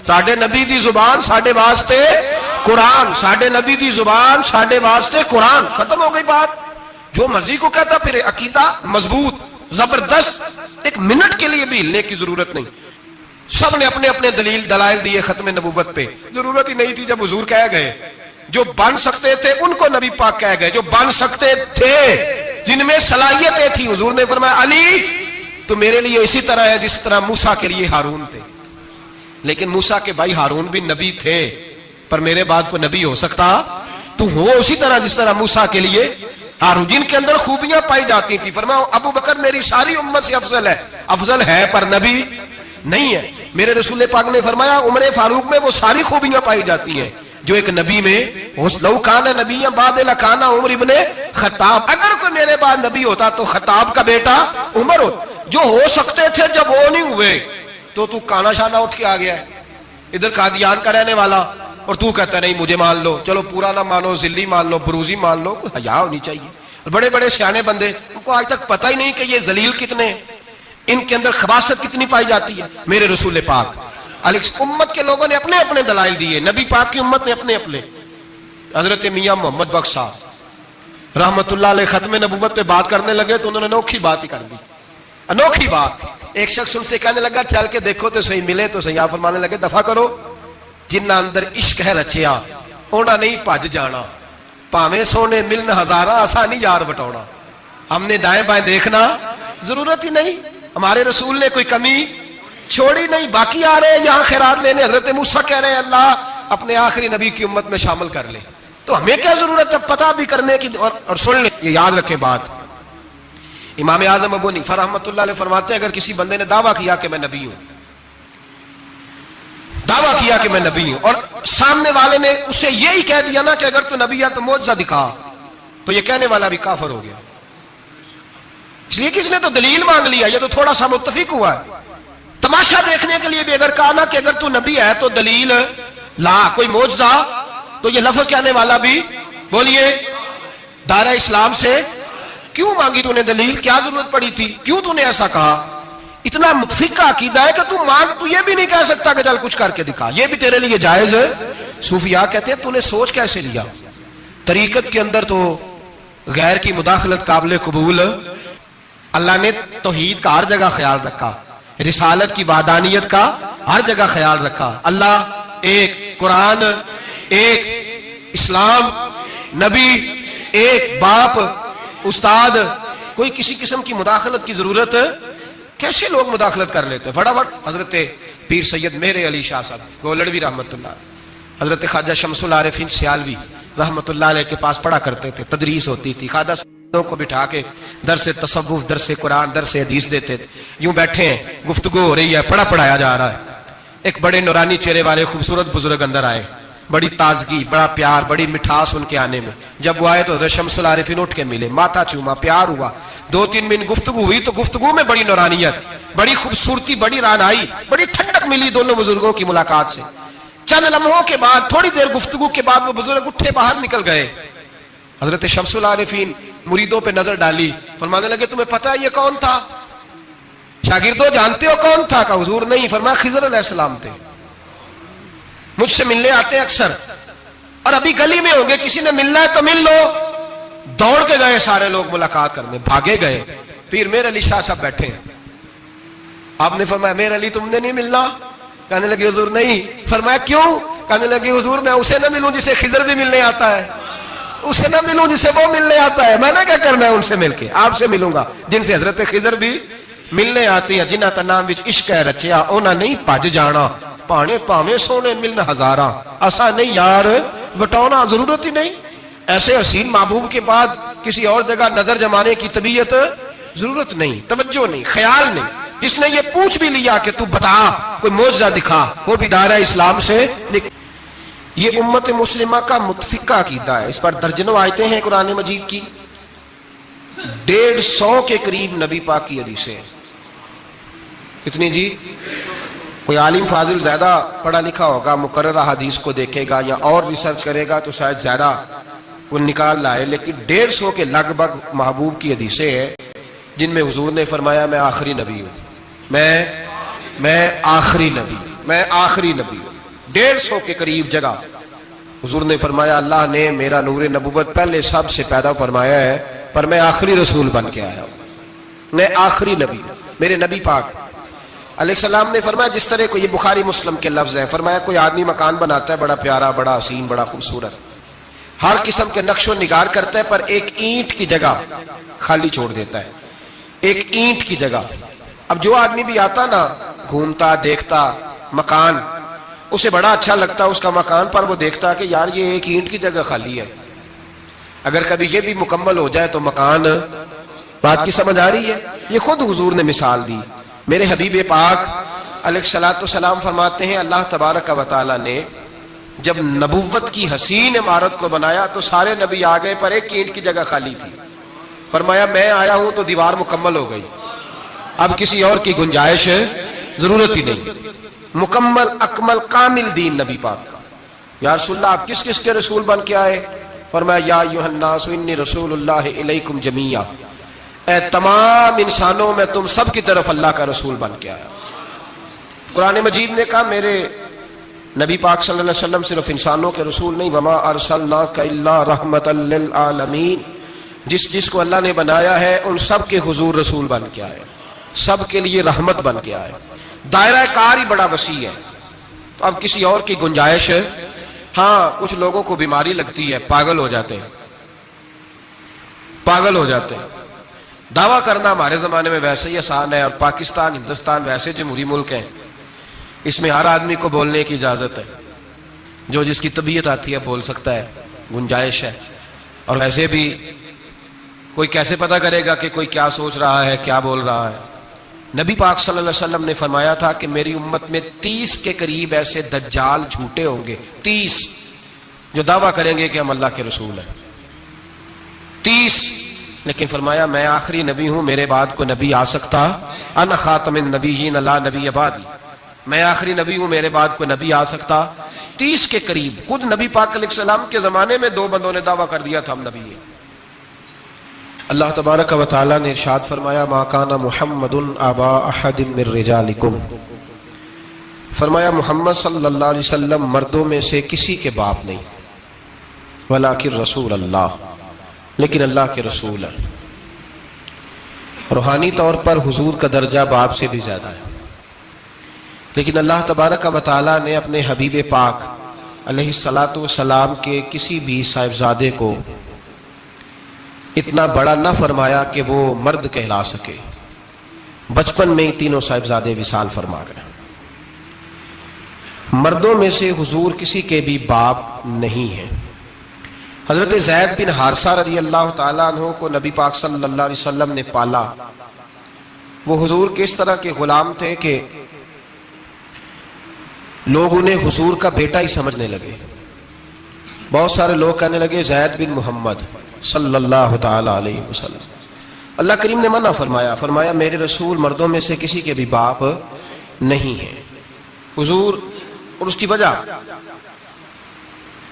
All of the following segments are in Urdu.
ساڈے نبی دی زبان ساڈے واسطے قرآن، ساڈے نبی دی زبان ساڈے واسطے قرآن. ختم ہو گئی بات. جو مرضی کو کہتا پھر عقیدہ مضبوط زبردست، ایک منٹ کے لیے بھی ہلنے کی ضرورت نہیں. سب نے اپنے اپنے دلائل دیے ختم نبوت پہ. ضرورت ہی نہیں تھی جب حضور کہہ گئے. جو بن سکتے تھے ان کو نبی پاک کہہ گئے، جو بن سکتے تھے جن میں صلاحیتیں تھی. حضور نے فرمایا علی تو میرے لیے اسی طرح ہے جس طرح موسیٰ کے لیے ہارون تھے. لیکن موسیٰ کے بھائی ہارون بھی نبی تھے، پر میرے بعد کو نبی ہو سکتا تو ہو اسی طرح جس طرح موسیٰ کے لیے ہارون، جن کے اندر خوبیاں پائی جاتی تھی. فرمایا ابو بکر میری ساری امت سے افضل ہے پر نبی نہیں ہے. میرے رسول پاک نے فرمایا عمر فاروق میں وہ ساری خوبیاں پائی جاتی ہیں جو ایک نبی میں. لو کان نبی بعد لکان عمر ابن خطاب، اگر کوئی میرے بعد نبی ہوتا تو خطاب کا بیٹا عمر ہوتا. جو ہو سکتے تھے جب وہ نہیں ہوئے تو کانا شانا اٹھ کے آ گیا ہے ادھر قادیان کا رہنے والا، اور تو کہتا نہیں مجھے مان لو. چلو پورا نہ مانو، ذلی مان لو، بروزی مان لو، حیا ہونی چاہیے. بڑے بڑے سیانے بندے ان کو آج تک پتہ ہی نہیں کہ یہ ذلیل کتنے ہیں، ان کے اندر خباثت کتنی پائی جاتی ہے. میرے رسول پاک امت کے لوگوں نے اپنے اپنے دلائل دیے، نبی پاک کی امت نے اپنے اپنے. حضرت میاں محمد بخش صاحب رحمت اللہ علیہ ختم نبوت پہ بات کرنے لگے تو انہوں نے انوکھی بات ہی کر دی. انوکھی بات. ایک شخص ان سے کہنے لگا چل کے دیکھو تو صحیح، ملے تو صحیح. آپ فرمانے لگے دفع کرو، جنہ اندر عشق ہے رچیا اونا نہیں بھج جانا، پاویں سونے ملن ہزارہ آسانی یار بٹونا. ہم نے دائیں بائیں دیکھنا ضرورت ہی نہیں. ہمارے رسول نے کوئی کمی چھوڑی نہیں. باقی آ رہے ہیں یہاں خیرات لینے. حضرت موسیٰ کہہ رہے ہیں اللہ اپنے آخری نبی کی امت میں شامل کر لے. تو ہمیں کیا ضرورت ہے پتہ بھی کرنے کی. اور سن لیں، یہ یاد رکھیں بات. امام اعظم ابو حنیفہ رحمۃ اللہ علیہ فرماتے ہیں اگر کسی بندے نے دعویٰ کیا کہ میں نبی ہوں، دعویٰ کیا کہ میں نبی ہوں، اور سامنے والے نے اسے یہی کہہ دیا نا کہ اگر تو نبی ہے تو معجزہ دکھا، تو یہ کہنے والا بھی کافر ہو گیا. اس لیے کس نے تو دلیل مانگ لیا، یہ تو تھوڑا سا متفق ہوا ہے. تماشا دیکھنے کے لیے بھی اگر کہا نا کہ اگر تو نبی ہے تو دلیل لا، کوئی معجزہ، تو یہ لفظ کہنے والا بھی بولیے دائرہ اسلام سے کیوں مانگی تو نے دلیل؟ کیا ضرورت پڑی تھی؟ کیوں تو نے ایسا کہا؟ اتنا متفق کا عقیدہ ہے کہ تو مانگ، تو یہ بھی نہیں کہہ سکتا کہ چل کچھ کر کے دکھا، یہ بھی تیرے لیے جائز ہے. صوفیاء کہتے ہیں تو نے سوچ کیسے لیا؟ طریقت کے اندر تو غیر کی مداخلت قابل قبول. اللہ نے توحید کا ہر جگہ خیال رکھا، رسالت کی وحدانیت کا ہر جگہ خیال رکھا. اللہ ایک، قرآن ایک، اسلام، نبی ایک، باپ استاد. کوئی کسی قسم کی مداخلت کی ضرورت کیسے لوگ مداخلت کر لیتے فٹافٹ. حضرت پیر سید مہر علی شاہ صاحب گولڑوی رحمت اللہ، حضرت خواجہ شمس العارفین سیالوی رحمت اللہ علیہ کے پاس پڑھا کرتے تھے، تدریس ہوتی تھی. خواجہ کو بٹھا کے درس تصوف، درس قرآن، درس حدیث دیتے تھے. یوں بیٹھے ہیں، گفتگو ہو رہی ہے، پڑھایا جا رہا ہے. ایک بڑے نورانی چہرے والے خوبصورت بزرگ اندر آئے، بڑی تازگی، بڑا پیار، بڑی مٹھاس ان کے آنے میں. جب وہ آئے تو حضرت شمس العارفین اٹھ کے ملے، ماتھا چوما، پیار ہوا. 2-3 منٹ گفتگو ہوئی تو گفتگو میں بڑی نورانیت، بڑی خوبصورتی، بڑی رانائی، بڑی ٹھنڈک ملی دونوں بزرگوں کی ملاقات سے. چند لمحوں کے بعد، تھوڑی دیر گفتگو کے بعد وہ بزرگ اٹھے باہر نکل گئے. حضرت شمس العارفین مریدوں پہ نظر ڈالی، فرمانے لگے تمہیں پتہ ہے یہ کون تھا؟ شاگردوں جانتے ہو کون تھا؟ کہا حضور نہیں. فرمایا خضر علیہ السلام تھے، مجھ سے ملنے آتے ہیں اکثر، اور ابھی گلی میں ہوں گے، کسی نے ملنا ہے تو مل لو. دوڑ کے گئے سارے لوگ ملاقات کرنے، بھاگے گئے. پیر میر علی شاہ صاحب بیٹھے ہیں. آپ نے فرمایا میر علی تم نے نہیں ملنا؟ کہنے لگے حضور نہیں. فرمایا کیوں؟ کہنے لگے حضور میں اسے نہ ملوں جسے خضر بھی ملنے آتا ہے، اسے نہ ملوں جسے وہ ملنے آتا ہے. میں نے کیا کرنا ہے ان سے مل کے؟ آپ سے ملوں گا جن سے حضرت خضر بھی ملنے آتی ہے. جنہ تا نام وچ عشق ہے رچیا اونا نہیں بھج جانا، پاویں سونے ملن ہزاراں ایسا نہیں یار بٹونا. ضرورت ہی نہیں. ایسے حسین محبوب کے بعد کسی اور جگہ نظر جمانے کی طبیعت ضرورت نہیں، توجہ نہیں، خیال نہیں. اس نے یہ پوچھ بھی لیا کہ تو بتا، کوئی معجزہ دکھا، وہ بھی دائرہ اسلام سے نکل. یہ امت مسلمہ کا متفقہ عقیدہ ہے. اس پر درجنوں آیتیں ہیں قرآن مجید کی، 150 کے قریب نبی پاک کی حدیثیں. کتنی جی؟ کوئی عالم فاضل زیادہ پڑھا لکھا ہوگا، مقررہ حدیث کو دیکھے گا یا اور ریسرچ کرے گا تو شاید زیادہ وہ نکال لائے. لیکن 150 کے لگ بھگ محبوب کی حدیثیں ہیں جن میں حضور نے فرمایا میں آخری نبی ہوں، میں آخری نبی ہوں، میں آخری نبی ہوں. 150 کے قریب جگہ حضور نے فرمایا اللہ نے میرا نور نبوت پہلے سب سے پیدا فرمایا ہے، پر میں آخری رسول بن کے آیا ہوں، میں آخری نبی ہوں۔ میرے نبی پاک علیہ السلام نے فرمایا، جس طرح کو یہ بخاری مسلم کے لفظ ہیں، فرمایا کوئی آدمی مکان بناتا ہے بڑا پیارا، بڑا حسین، بڑا خوبصورت، ہر قسم کے نقش و نگار کرتا ہے، پر ایک اینٹ کی جگہ خالی چھوڑ دیتا ہے، ایک اینٹ کی جگہ۔ اب جو آدمی بھی آتا نا، گھومتا دیکھتا مکان، اسے بڑا اچھا لگتا اس کا مکان، پر وہ دیکھتا کہ یار یہ ایک اینٹ کی جگہ خالی ہے، اگر کبھی یہ بھی مکمل ہو جائے تو مکان۔ بات کی سمجھ آ رہی ہے؟ یہ خود حضور نے مثال دی۔ میرے حبیب پاک علیہ الصلوۃ والسلام فرماتے ہیں اللہ تبارک و تعالی نے جب نبوت کی حسین عمارت کو بنایا تو سارے نبی آ گئے، پر ایک اینٹ کی جگہ خالی تھی، فرمایا میں آیا ہوں تو دیوار مکمل ہو گئی، اب کسی اور کی گنجائش ضرورت ہی نہیں، مکمل اکمل کامل دین نبی پاک کا۔ یا رسول اللہ آپ کس کس کے رسول بن کے آئے؟ فرمایا یا ایھا الناس انی رسول اللہ الیکم جمیعا، اے تمام انسانوں میں تم سب کی طرف اللہ کا رسول بن کے آیا۔ قرآن مجید نے کہا میرے نبی پاک صلی اللہ علیہ وسلم صرف انسانوں کے رسول نہیں، وما ارسلناک الا رحمۃ للعالمین، جس کو اللہ نے بنایا ہے ان سب کے حضور رسول بن کے آئے، سب کے لیے رحمت بن کے آئے۔ دائرہ کار ہی بڑا وسیع ہے، تو اب کسی اور کی گنجائش ہے؟ ہاں کچھ لوگوں کو بیماری لگتی ہے، پاگل ہو جاتے ہیں، پاگل ہو جاتے ہیں۔ دعویٰ کرنا ہمارے زمانے میں ویسے ہی آسان ہے، اور پاکستان ہندوستان ویسے جمہوری ملک ہیں، اس میں ہر آدمی کو بولنے کی اجازت ہے، جو جس کی طبیعت آتی ہے بول سکتا ہے، گنجائش ہے۔ اور ویسے بھی کوئی کیسے پتہ کرے گا کہ کوئی کیا سوچ رہا ہے، کیا بول رہا ہے؟ نبی پاک صلی اللہ علیہ وسلم نے فرمایا تھا کہ میری امت میں 30 کے قریب ایسے دجال جھوٹے ہوں گے، 30 جو دعویٰ کریں گے کہ ہم اللہ کے رسول ہیں، 30۔ لیکن فرمایا میں آخری نبی ہوں، میرے بعد کوئی نبی آ سکتا، انا خاتم النبیین لا نبی بعدی، میں آخری نبی ہوں، میرے بعد کوئی نبی آ سکتا۔ 30 کے قریب خود نبی پاک علیہ السلام کے زمانے میں 2 بندوں نے دعویٰ کر دیا تھا ہم نبی ہیں۔ اللہ تبارک و تعالیٰ نے ارشاد فرمایا ما کان محمد ابا احد من رجالکم، فرمایا محمد صلی اللہ علیہ وسلم مردوں میں سے کسی کے باپ نہیں، ولکن رسول اللہ، لیکن اللہ کے رسول ہیں۔ روحانی طور پر حضور کا درجہ باپ سے بھی زیادہ ہے، لیکن اللہ تبارک و تعالیٰ نے اپنے حبیب پاک علیہ الصلاۃ والسلام کے کسی بھی صاحبزادے کو اتنا بڑا نہ فرمایا کہ وہ مرد کہلا سکے، بچپن میں ہی تینوں صاحبزادے وصال فرما گئے۔ مردوں میں سے حضور کسی کے بھی باپ نہیں ہیں۔ حضرت زید بن حارثہ رضی اللہ تعالیٰ عنہ کو نبی پاک صلی اللہ علیہ وسلم نے پالا۔ وہ حضور کے اس طرح کے غلام تھے کہ لوگ انہیں حضور کا بیٹا ہی سمجھنے لگے۔ بہت سارے لوگ کہنے لگے زید بن محمد صلی اللہ تعالیٰ علیہ وسلم۔ اللہ کریم نے منع فرمایا، فرمایا میرے رسول مردوں میں سے کسی کے بھی باپ نہیں ہیں۔ حضور اور اس کی وجہ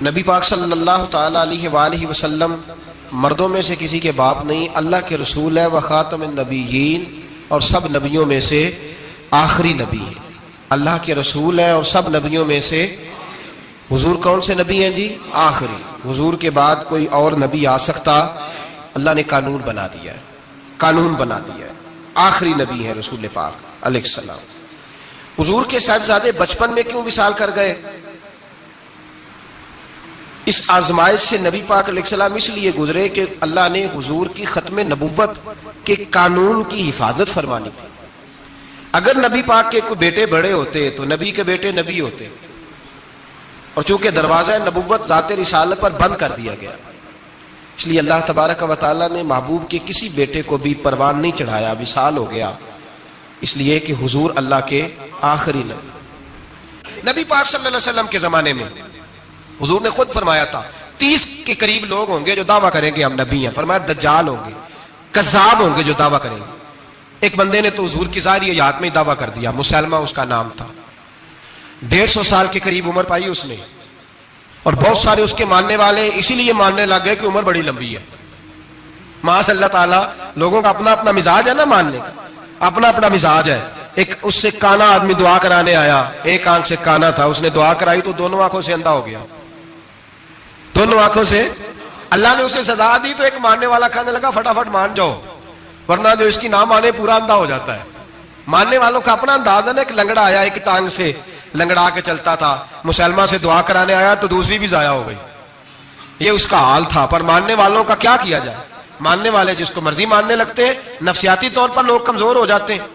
نبی پاک صلی اللہ تعالیٰ علیہ وآلہ وسلم مردوں میں سے کسی کے باپ نہیں، اللہ کے رسول ہے، وخاتم النبیین، اور سب نبیوں میں سے آخری نبی ہیں۔ اللہ کے رسول ہیں اور سب نبیوں میں سے حضور کون سے نبی ہیں جی؟ آخری۔ حضور کے بعد کوئی اور نبی آ سکتا؟ اللہ نے قانون بنا دیا ہے، قانون بنا دیا ہے، آخری نبی ہے رسول پاک علیہ السلام۔ حضور کے صاحبزادے بچپن میں کیوں وصال کر گئے؟ اس آزمائش سے نبی پاک علیہ السلام اس لیے گزرے کہ اللہ نے حضور کی ختم نبوت کے قانون کی حفاظت فرمانی تھی۔ اگر نبی پاک کے کوئی بیٹے بڑے ہوتے تو نبی کے بیٹے نبی ہوتے، اور چونکہ دروازہ نبوت ذات رسالت پر بند کر دیا گیا، اس لیے اللہ تبارک و تعالیٰ نے محبوب کے کسی بیٹے کو بھی پروان نہیں چڑھایا، وصال ہو گیا، اس لیے کہ حضور اللہ کے آخری نبی پاک صلی اللہ علیہ وسلم کے زمانے میں حضور نے خود فرمایا تھا 30 کے قریب لوگ ہوں گے جو دعویٰ کریں گے ہم نبی ہیں۔ فرمایا دجال ہوں گے، کذاب ہوں گے جو دعویٰ کریں گے۔ ایک بندے نے تو حضور کی ظاہری حیات میں دعویٰ کر دیا، مسلمہ اس کا نام تھا، 150 سال کے قریب عمر پائی اس نے، اور بہت سارے اس کے ماننے والے اسی لیے ماننے لگ گئے کہ عمر بڑی لمبی ہے۔ معاذ اللہ تعالیٰ، لوگوں کا اپنا اپنا مزاج ہے نا، ماننے کا اپنا اپنا مزاج ہے۔ ایک اس سے کانا آدمی دعا کرانے آیا, ایک آنکھ سے کانا تھا, اس نے دعا کرائی تو دونوں آنکھوں سے اندھا ہو گیا, دونوں آنکھوں سے. اللہ نے اسے سزا دی تو ایک ماننے والا کہنے لگا فٹافٹ مان جاؤ, ورنہ جو اس کی نہ مانے پورا اندھا ہو جاتا ہے. ماننے والوں کا اپنا انداز ہے نا. ایک لنگڑا آیا, ایک ٹانگ سے لنگڑا کے چلتا تھا, مسلمہ سے دعا کرانے آیا تو دوسری بھی ضائع ہو گئی. یہ اس کا حال تھا. پر ماننے والوں کا کیا کیا جائے, ماننے والے جس کو مرضی ماننے لگتے ہیں, نفسیاتی طور پر لوگ کمزور ہو جاتے ہیں.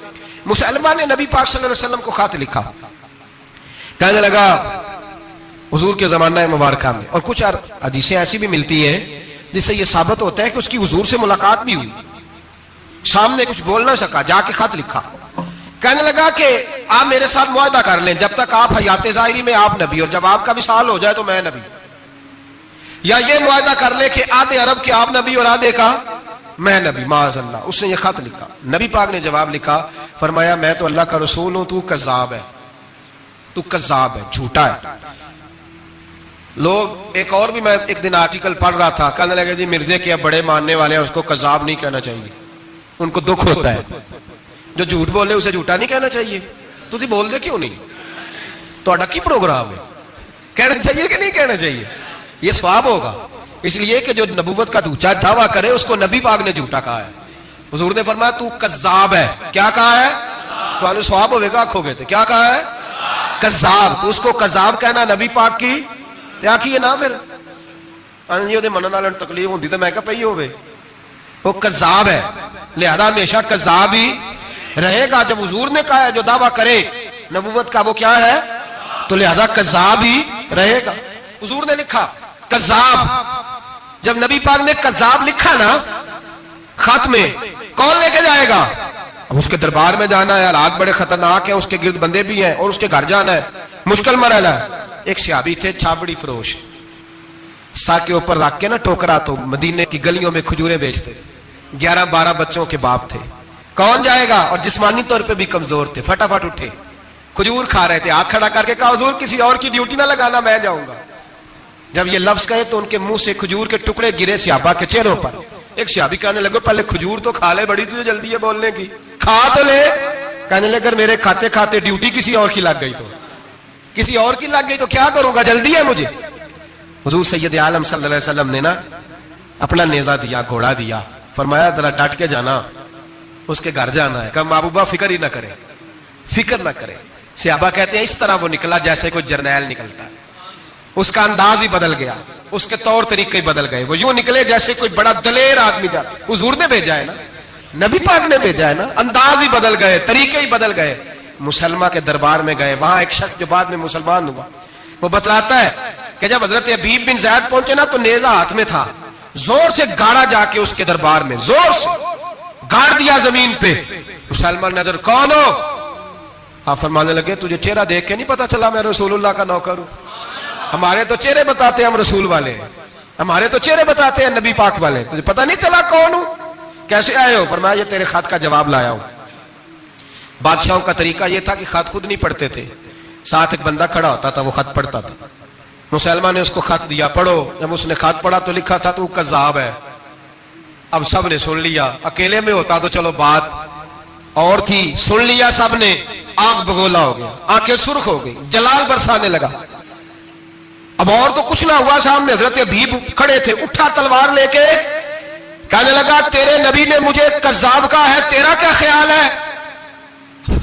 مسلمہ نے نبی پاک صلی اللہ علیہ وسلم کو خط لکھا, کہنے لگا حضور کے زمانہ مبارکہ میں, اور کچھ حدیثیں ایسی بھی ملتی ہیں جس سے یہ ثابت ہوتا ہے کہ اس کی حضور سے ملاقات بھی ہوئی, سامنے کچھ بول نہ سکا, جا کے خط لکھا. کہنے لگا کہ آپ میرے ساتھ معاہدہ کر لیں, جب تک آپ حیات ظاہری میں آپ نبی, اور جب آپ کا وصال ہو جائے تو میں نبی, یا یہ معاہدہ کر لیں کہ آدھے عرب کے آپ نبی اور آدھے کا میں نبی. معاذ اللہ. اس نے یہ خط لکھا. نبی پاک نے جواب لکھا, فرمایا میں تو اللہ کا رسول ہوں, تو کذاب ہے, تو کذاب ہے, جھوٹا ہے. لوگ ایک اور بھی, میں ایک دن آرٹیکل پڑھ رہا تھا, کہنے لگے جی مرزے کے بڑے ماننے والے ہیں, اس کو کذاب نہیں کہنا چاہیے, ان کو دکھ ہوتا ہے. جو جھوٹ بولے اسے جھوٹا نہیں کہنا چاہیے. تو تھی بول دے کیوں نہیں, تو اڈا کی پروگرام ہے, کہنا چاہیے کہ نہیں کہنا چاہیے, یہ ثواب ہوگا. اس لیے کہ جو نبوت کا دوچا دعویٰ کرے اس کو نبی پاک نے جھوٹا کہا ہے. حضور نے فرمایا تو کذاب ہے. کیا کہا ہے, تو آنے ثواب ہوئے گا, کھو گئے تھے. کیا کہا ہے, کذاب. تو اس کو کذاب کہنا نبی پاک کی کیا کیے نا, پھر انجیو دے منن والے تکلیف ہوندی تے میں کہ پئی ہوے, وہ کذاب ہے, لہذا ہمیشہ کذاب ہی رہے گا. جب حضور نے کہا ہے جو دعویٰ کرے نبوت کا وہ کیا ہے, تو لہذا کذاب ہی رہے گا. حضور نے لکھا کذاب. جب نبی پاک نے کذاب لکھا نا خط میں, کون لے کے جائے گا, اب اس کے دربار میں جانا ہے, حالات بڑے خطرناک ہیں, اس کے گرد بندے بھی ہیں, اور اس کے گھر جانا ہے, مشکل مرحلہ ہے. ایک صحابی تھے چھابڑی فروش, سر کے اوپر رکھ کے نا ٹوکرا, تو مدینے کی گلیوں میں کھجوریں بیچتے, 11-12 بچوں کے باپ تھے. کون جائے گا, اور جسمانی طور پہ بھی کمزور تھے, فٹافٹ اٹھے, کھجور کھا رہے تھے, ہاتھ کھڑا کر کے کہا حضور کسی اور کی ڈیوٹی نہ لگانا, میں جاؤں گا. جب یہ لفظ کہے تو ان کے منہ سے کھجور کے ٹکڑے گرے صحابہ کے چہروں پر. ایک صحابی کہنے لگے پہلے کھجور تو کھا لے, بڑی تجھے جلدی ہے بولنے کی, کھا تو لے. کہنے لگے اگر میرے کھاتے کھاتے ڈیوٹی کسی اور کی لگ گئی تو, کسی اور کی لگ گئی تو کیا کروں گا, جلدی ہے مجھے. حضور سید عالم صلی اللہ علیہ وسلم نے نا اپنا نیزہ دیا, گھوڑا دیا, فرمایا ذرا ڈٹ کے جانا, اس کے گھر جانا ہے. کہا محبوبہ فکر ہی نہ کرے, فکر نہ کرے. صحابہ کہتے ہیں اس طرح وہ نکلا جیسے کوئی جرنیل نکلتا ہے, اس کا انداز ہی بدل گیا, اس کے طور طریقے ہی بدل گئے, وہ یوں نکلے جیسے کوئی بڑا دلیر آدمی جاتا. حضور نے بھیجا ہے نا, نبی پاک نے بھیجا ہے نا, انداز ہی بدل گئے, طریقے ہی بدل گئے. مسلمہ کے دربار میں گئے, وہاں ایک شخص جو بعد میں مسلمان ہوا, وہ بتلاتا ہے کہ جب حضرت حبیب بن زید پہنچے نا تو نیزہ ہاتھ میں تھا, زور سے گاڑا جا کے اس کے دربار میں, زور سے گاڑ دیا زمین پہ. مسلمان نظر کون ہو, آپ فرمانے لگے تجھے چہرہ دیکھ کے نہیں پتا چلا میں رسول اللہ کا نوکر ہوں, ہمارے تو چہرے بتاتے ہیں ہم رسول والے ہیں, ہمارے تو چہرے بتاتے ہیں نبی پاک والے, تجھے پتا نہیں چلا کون ہوں, کیسے آئے ہو. فرمایا یہ تیرے خط کا جواب لایا ہوں. بادشاہوں کا طریقہ یہ تھا کہ خط خود نہیں پڑھتے تھے, ساتھ ایک بندہ کھڑا ہوتا تھا وہ خط پڑھتا تھا. مسلمان نے اس کو خط دیا, پڑھو. جب اس نے خط پڑھا تو لکھا تھا تو کذاب ہے. اب سب نے سن لیا, اکیلے میں ہوتا تو چلو بات اور تھی, سن لیا سب نے, آنکھ بگولا ہو گیا, آنکھیں سرخ ہو گئی, جلال برسانے لگا. اب اور تو کچھ نہ ہوا, سامنے حضرت حبیب کھڑے تھے, اٹھا تلوار لے کے کہنے لگا تیرے نبی نے مجھے کذاب کہا ہے, تیرا کیا خیال ہے.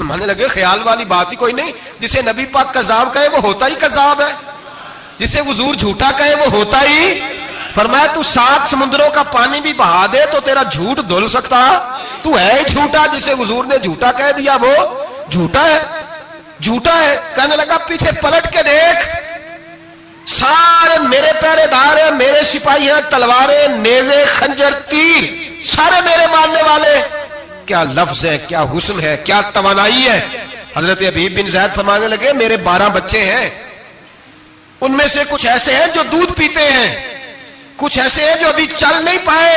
مانے لگے خیال والی بات ہی کوئی نہیں, جسے نبی پاک کذاب کہے وہ ہوتا ہی کذاب ہے, جسے حضور جھوٹا کہے وہ ہوتا ہی. فرمایا تو 7 سمندروں کا پانی بھی بہا دے تو تیرا جھوٹ دھل سکتا, تو ہے ہی جھوٹا. جسے حضور نے جھوٹا کہہ دیا وہ جھوٹا ہے, جھوٹا ہے. کہنے لگا پیچھے پلٹ کے دیکھ, سارے میرے پہرے دار ہیں, میرے سپاہی ہیں, تلواریں, نیزے, خنجر, تیر, سارے میرے ماننے والے. کیا لفظ ہے, کیا حسن ہے, کیا توانائی ہے. حضرت حبیب بن زید فرمانے لگے میرے 12 بچے ہیں, ان میں سے کچھ ایسے ہیں جو دودھ پیتے ہیں, کچھ ایسے ہیں جو ابھی چل نہیں پائے.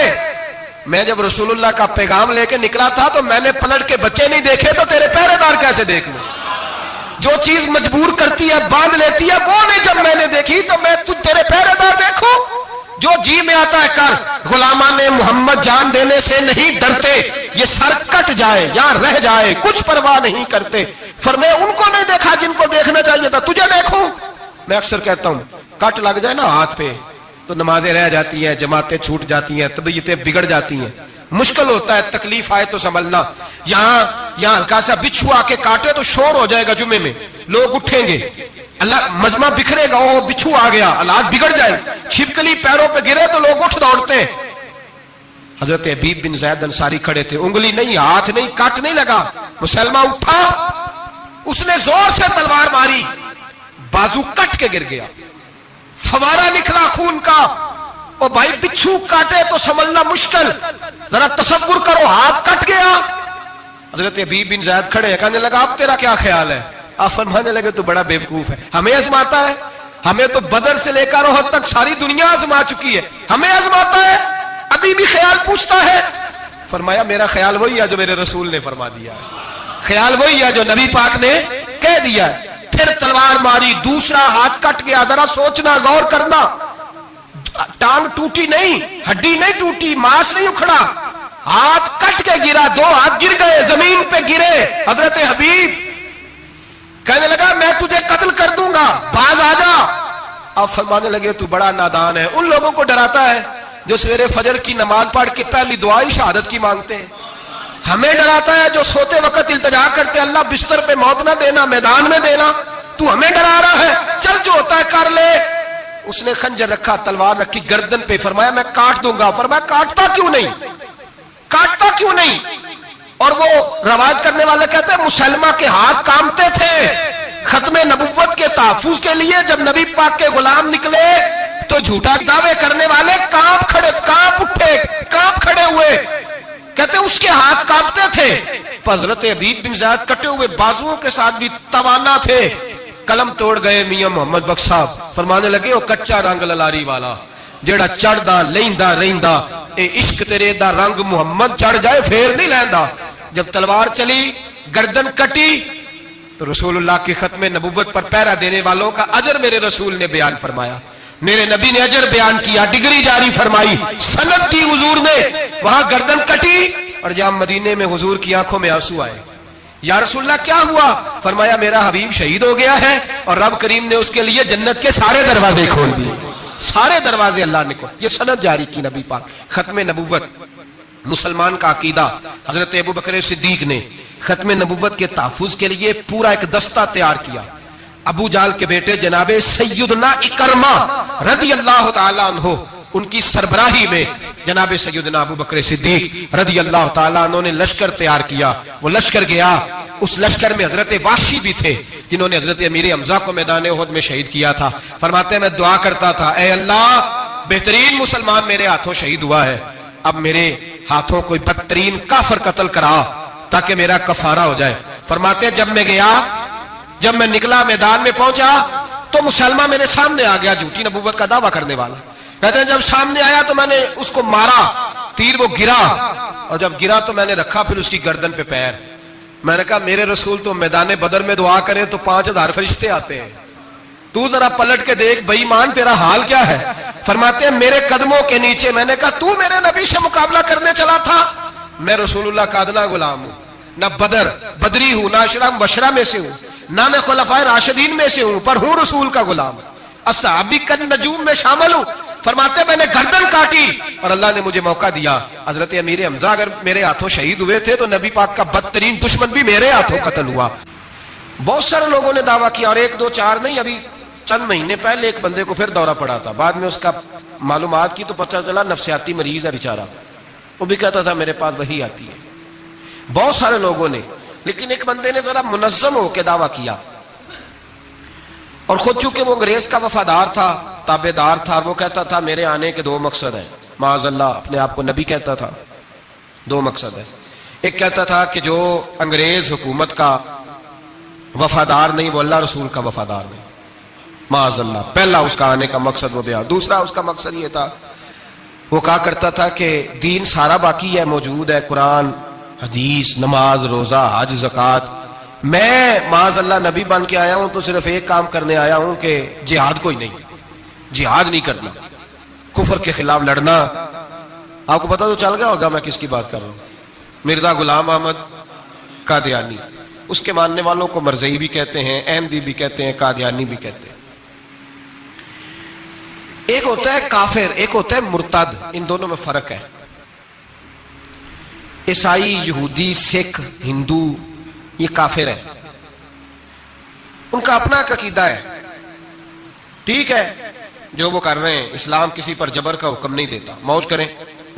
میں جب رسول اللہ کا پیغام لے کے نکلا تھا تو میں نے پلٹ کے بچے نہیں دیکھے, تو تیرے پہرے دار کیسے دیکھ لوں. جو چیز مجبور کرتی ہے باندھ لیتی ہے, وہ نہیں جب میں نے دیکھی تو میں تیرے پہرے دار دیکھوں. جو جی میں آتا ہے کر, غلامان محمد جان دینے سے نہیں ڈرتے, یہ سر کٹ جائے یا رہ جائے کچھ پرواہ نہیں کرتے. فرمایا ان کو نہیں دیکھا جن کو دیکھنا چاہیے تھا, تجھے دیکھوں. میں اکثر کہتا ہوں کٹ لگ جائے نا ہاتھ پہ تو نمازیں رہ جاتی ہیں, جماعتیں چھوٹ جاتی ہیں, طبیعتیں بگڑ جاتی ہیں, مشکل ہوتا ہے, تکلیف آئے تو سنبھلنا. یہاں ہلکا سا بچھو آ کے کاٹے تو شور ہو جائے گا, جمعے میں لوگ اٹھیں گے, اللہ مجمع بکھرے گا, وہ بچھو آ گیا, حالات بگڑ جائے. چھپکلی پیروں پہ گرے تو لوگ اٹھ دوڑتے ہیں. حضرت حبیب بن زید انصاری کھڑے تھے, انگلی نہیں, ہاتھ نہیں, کٹ نہیں لگا. مسلمہ اٹھا, اس نے زور سے تلوار ماری, بازو کٹ کے گر گیا, فوارہ نکلا خون کا. او بھائی بچھو کاٹے تو سنبھلنا مشکل, ذرا تصور کرو ہاتھ کٹ گیا. حضرت حبیب بن زید کھڑے, کہنے لگا اب تیرا کیا خیال ہے؟ آپ فرمانے لگے تو بڑا بیوقوف ہے, ہمیں آزماتا ہے, ہمیں تو بدر سے لے کر احد تک ساری دنیا آزما چکی ہے, ہمیں آزماتا ہے, ابھی بھی خیال پوچھتا ہے. فرمایا میرا خیال وہی ہے جو میرے رسول نے فرما دیا ہے, خیال وہی ہے جو نبی پاک نے کہہ دیا ہے. پھر تلوار ماری, دوسرا ہاتھ کٹ گیا. ذرا سوچنا, غور کرنا, ٹانگ ٹوٹی نہیں, ہڈی نہیں ٹوٹی, ماس نہیں اکھڑا, ہاتھ کٹ کے گرا, دو ہاتھ گر گئے, زمین پہ گرے. حضرت حبیب کہنے لگا میں تجھے قتل کر دوں گا, باز آ جا. اب فرمانے لگے تو بڑا نادان ہے. ان لوگوں کو ڈراتا ہے جو سویرے فجر کی نماز پڑھ کے پہلی دعا ہی شہادت کی مانگتے ہیں. ہمیں ڈراتا ہے جو سوتے وقت التجا کرتے اللہ بستر پہ موت نہ دینا, میدان میں دینا. تو ہمیں ڈرا رہا ہے, چل جو ہوتا ہے کر لے. اس نے خنجر رکھا, تلوار رکھی گردن پہ, فرمایا میں کاٹ دوں گا. فرمایا کاٹتا کیوں نہیں, کاٹتا کیوں نہیں؟ اور وہ روایت کرنے والے کہتے ہیں مسلمہ کے ہاتھ کامتے تھے ختم نبوت کے تحفظ کے لیے. جب نبی پاک کے غلام نکلے تو جھوٹا دعوے کرنے والے کانپ اٹھے, کانپ کھڑے ہوئے. کہتے ہیں اس کے ہاتھ کانپتے تھے. حضرت حبیب بن زید کٹے ہوئے بازوؤں کے ساتھ بھی توانا تھے. قلم توڑ گئے میاں محمد بخش صاحب, فرمانے لگے وہ کچا رنگ للاری والا جیڑا چڑھدا لیندا رہندا, اے عشق تیرے دا رنگ محمد چڑھ جائے پھر نہیں لیندا. جب تلوار چلی, گردن کٹی, تو رسول اللہ کی ختم نبوت پر پہرا دینے والوں کا اجر میرے رسول نے بیان فرمایا, میرے نبی نے اجر بیان کیا, ڈگری جاری فرمائی, سند دی حضور نے. وہاں گردن کٹی اور جہاں مدینے میں حضور کی آنکھوں میں آنسو آئے. یا رسول اللہ کیا ہوا؟ فرمایا میرا حبیب شہید ہو گیا ہے اور رب کریم نے اس کے لیے جنت کے سارے دروازے کھول دیے, سارے دروازے اللہ نے کھول. یہ سند جاری کی نبی پاک. ختم نبوت مسلمان کا عقیدہ. حضرت ابو بکر صدیق نے ختم نبوت کے تحفظ کے لیے پورا ایک دستہ تیار کیا. ابو جال کے بیٹے جناب سیدنا اکرمہ رضی اللہ تعالیٰ عنہ, ان کی سربراہی میں جناب سیدنا ابو بکر صدیق رضی اللہ تعالیٰ عنہ نے لشکر تیار کیا. وہ لشکر گیا, اس لشکر میں حضرت واشی بھی تھے جنہوں نے حضرت امیر حمزہ کو میدان احد میں شہید کیا تھا. فرماتے ہیں میں دعا کرتا تھا, اے اللہ بہترین مسلمان میرے ہاتھوں شہید ہوا ہے, اب میرے ہاتھوں کوئی بدترین کافر قتل کرا تاکہ میرا کفارہ ہو جائے. فرماتے ہیں جب میں گیا, جب میں نکلا میدان میں پہنچا تو مسلمہ میرے سامنے آ گیا, جھوٹی نبوت کا دعویٰ کرنے والا. کہتے ہیں جب سامنے آیا تو میں نے اس کو مارا, تیر وہ گرا, اور جب گرا تو میں نے رکھا پھر اس کی گردن پہ پیر. میں نے کہا میرے رسول تو میدان بدر میں دعا کرے تو 5000 فرشتے آتے ہیں, تو ذرا پلٹ کے دیکھ بے ایمان تیرا حال کیا ہے. فرماتے ہیں میرے قدموں کے نیچے, میں نے کہا تو میرے نبی سے مقابلہ کرنے چلا تھا؟ میں رسول اللہ کا ادنا غلام ہوں, نہ بدری ہوں, نہ اشرا مبشرہ میں سے ہوں, نہ میں خلفائے راشدین میں سے ہوں, پر ہوں رسول کا غلام, اصحابی کن نجوم میں شامل ہوں. فرماتے میں نے گردن کاٹی اور اللہ نے مجھے موقع دیا. حضرت امیر حمزہ اگر میرے ہاتھوں شہید ہوئے تھے تو نبی پاک کا بدترین دشمن بھی میرے ہاتھوں قتل ہوا. بہت سارے لوگوں نے دعویٰ کیا, اور 1 2 4 نہیں, ابھی چند مہینے پہلے ایک بندے کو پھر دورہ پڑا تھا, بعد میں اس کا معلومات کی تو پتہ چلا نفسیاتی مریض ہے بیچارہ, وہ بھی کہتا تھا میرے پاس وہی آتی ہے. بہت سارے لوگوں نے, لیکن ایک بندے نے ذرا منظم ہو کے دعویٰ کیا, اور خود چونکہ وہ انگریز کا وفادار تھا, تابع دار تھا, اور وہ کہتا تھا میرے آنے کے 2 مقصد ہیں. معاذ اللہ اپنے آپ کو نبی کہتا تھا. 2 مقصد ہے. ایک کہتا تھا کہ جو انگریز حکومت کا وفادار نہیں وہ اللہ رسول کا وفادار نہیں, معاذ اللہ. پہلا اس کا آنے کا مقصد وہ بیان. دوسرا اس کا مقصد یہ تھا, وہ کہا کرتا تھا کہ دین سارا باقی ہے, موجود ہے, قرآن حدیث نماز روزہ حج زکوٰۃ, میں معاذ اللہ نبی بن کے آیا ہوں تو صرف ایک کام کرنے آیا ہوں کہ جہاد کوئی نہیں, جہاد نہیں کرنا, کفر کے خلاف لڑنا. آپ کو پتا تو چل گیا ہوگا میں کس کی بات کر رہا ہوں. مرزا غلام احمد قادیانی. اس کے ماننے والوں کو مرزئی بھی کہتے ہیں, احمدی بھی کہتے ہیں, قادیانی بھی کہتے ہیں. ایک ہوتا ہے کافر, ایک ہوتا ہے مرتد. ان دونوں میں فرق ہے. عیسائی, یہودی, سکھ, ہندو یہ کافر ہیں, ان کا اپنا عقیدہ ہے. ٹھیک ہے جو وہ کر رہے ہیں, اسلام کسی پر جبر کا حکم نہیں دیتا, موج کریں,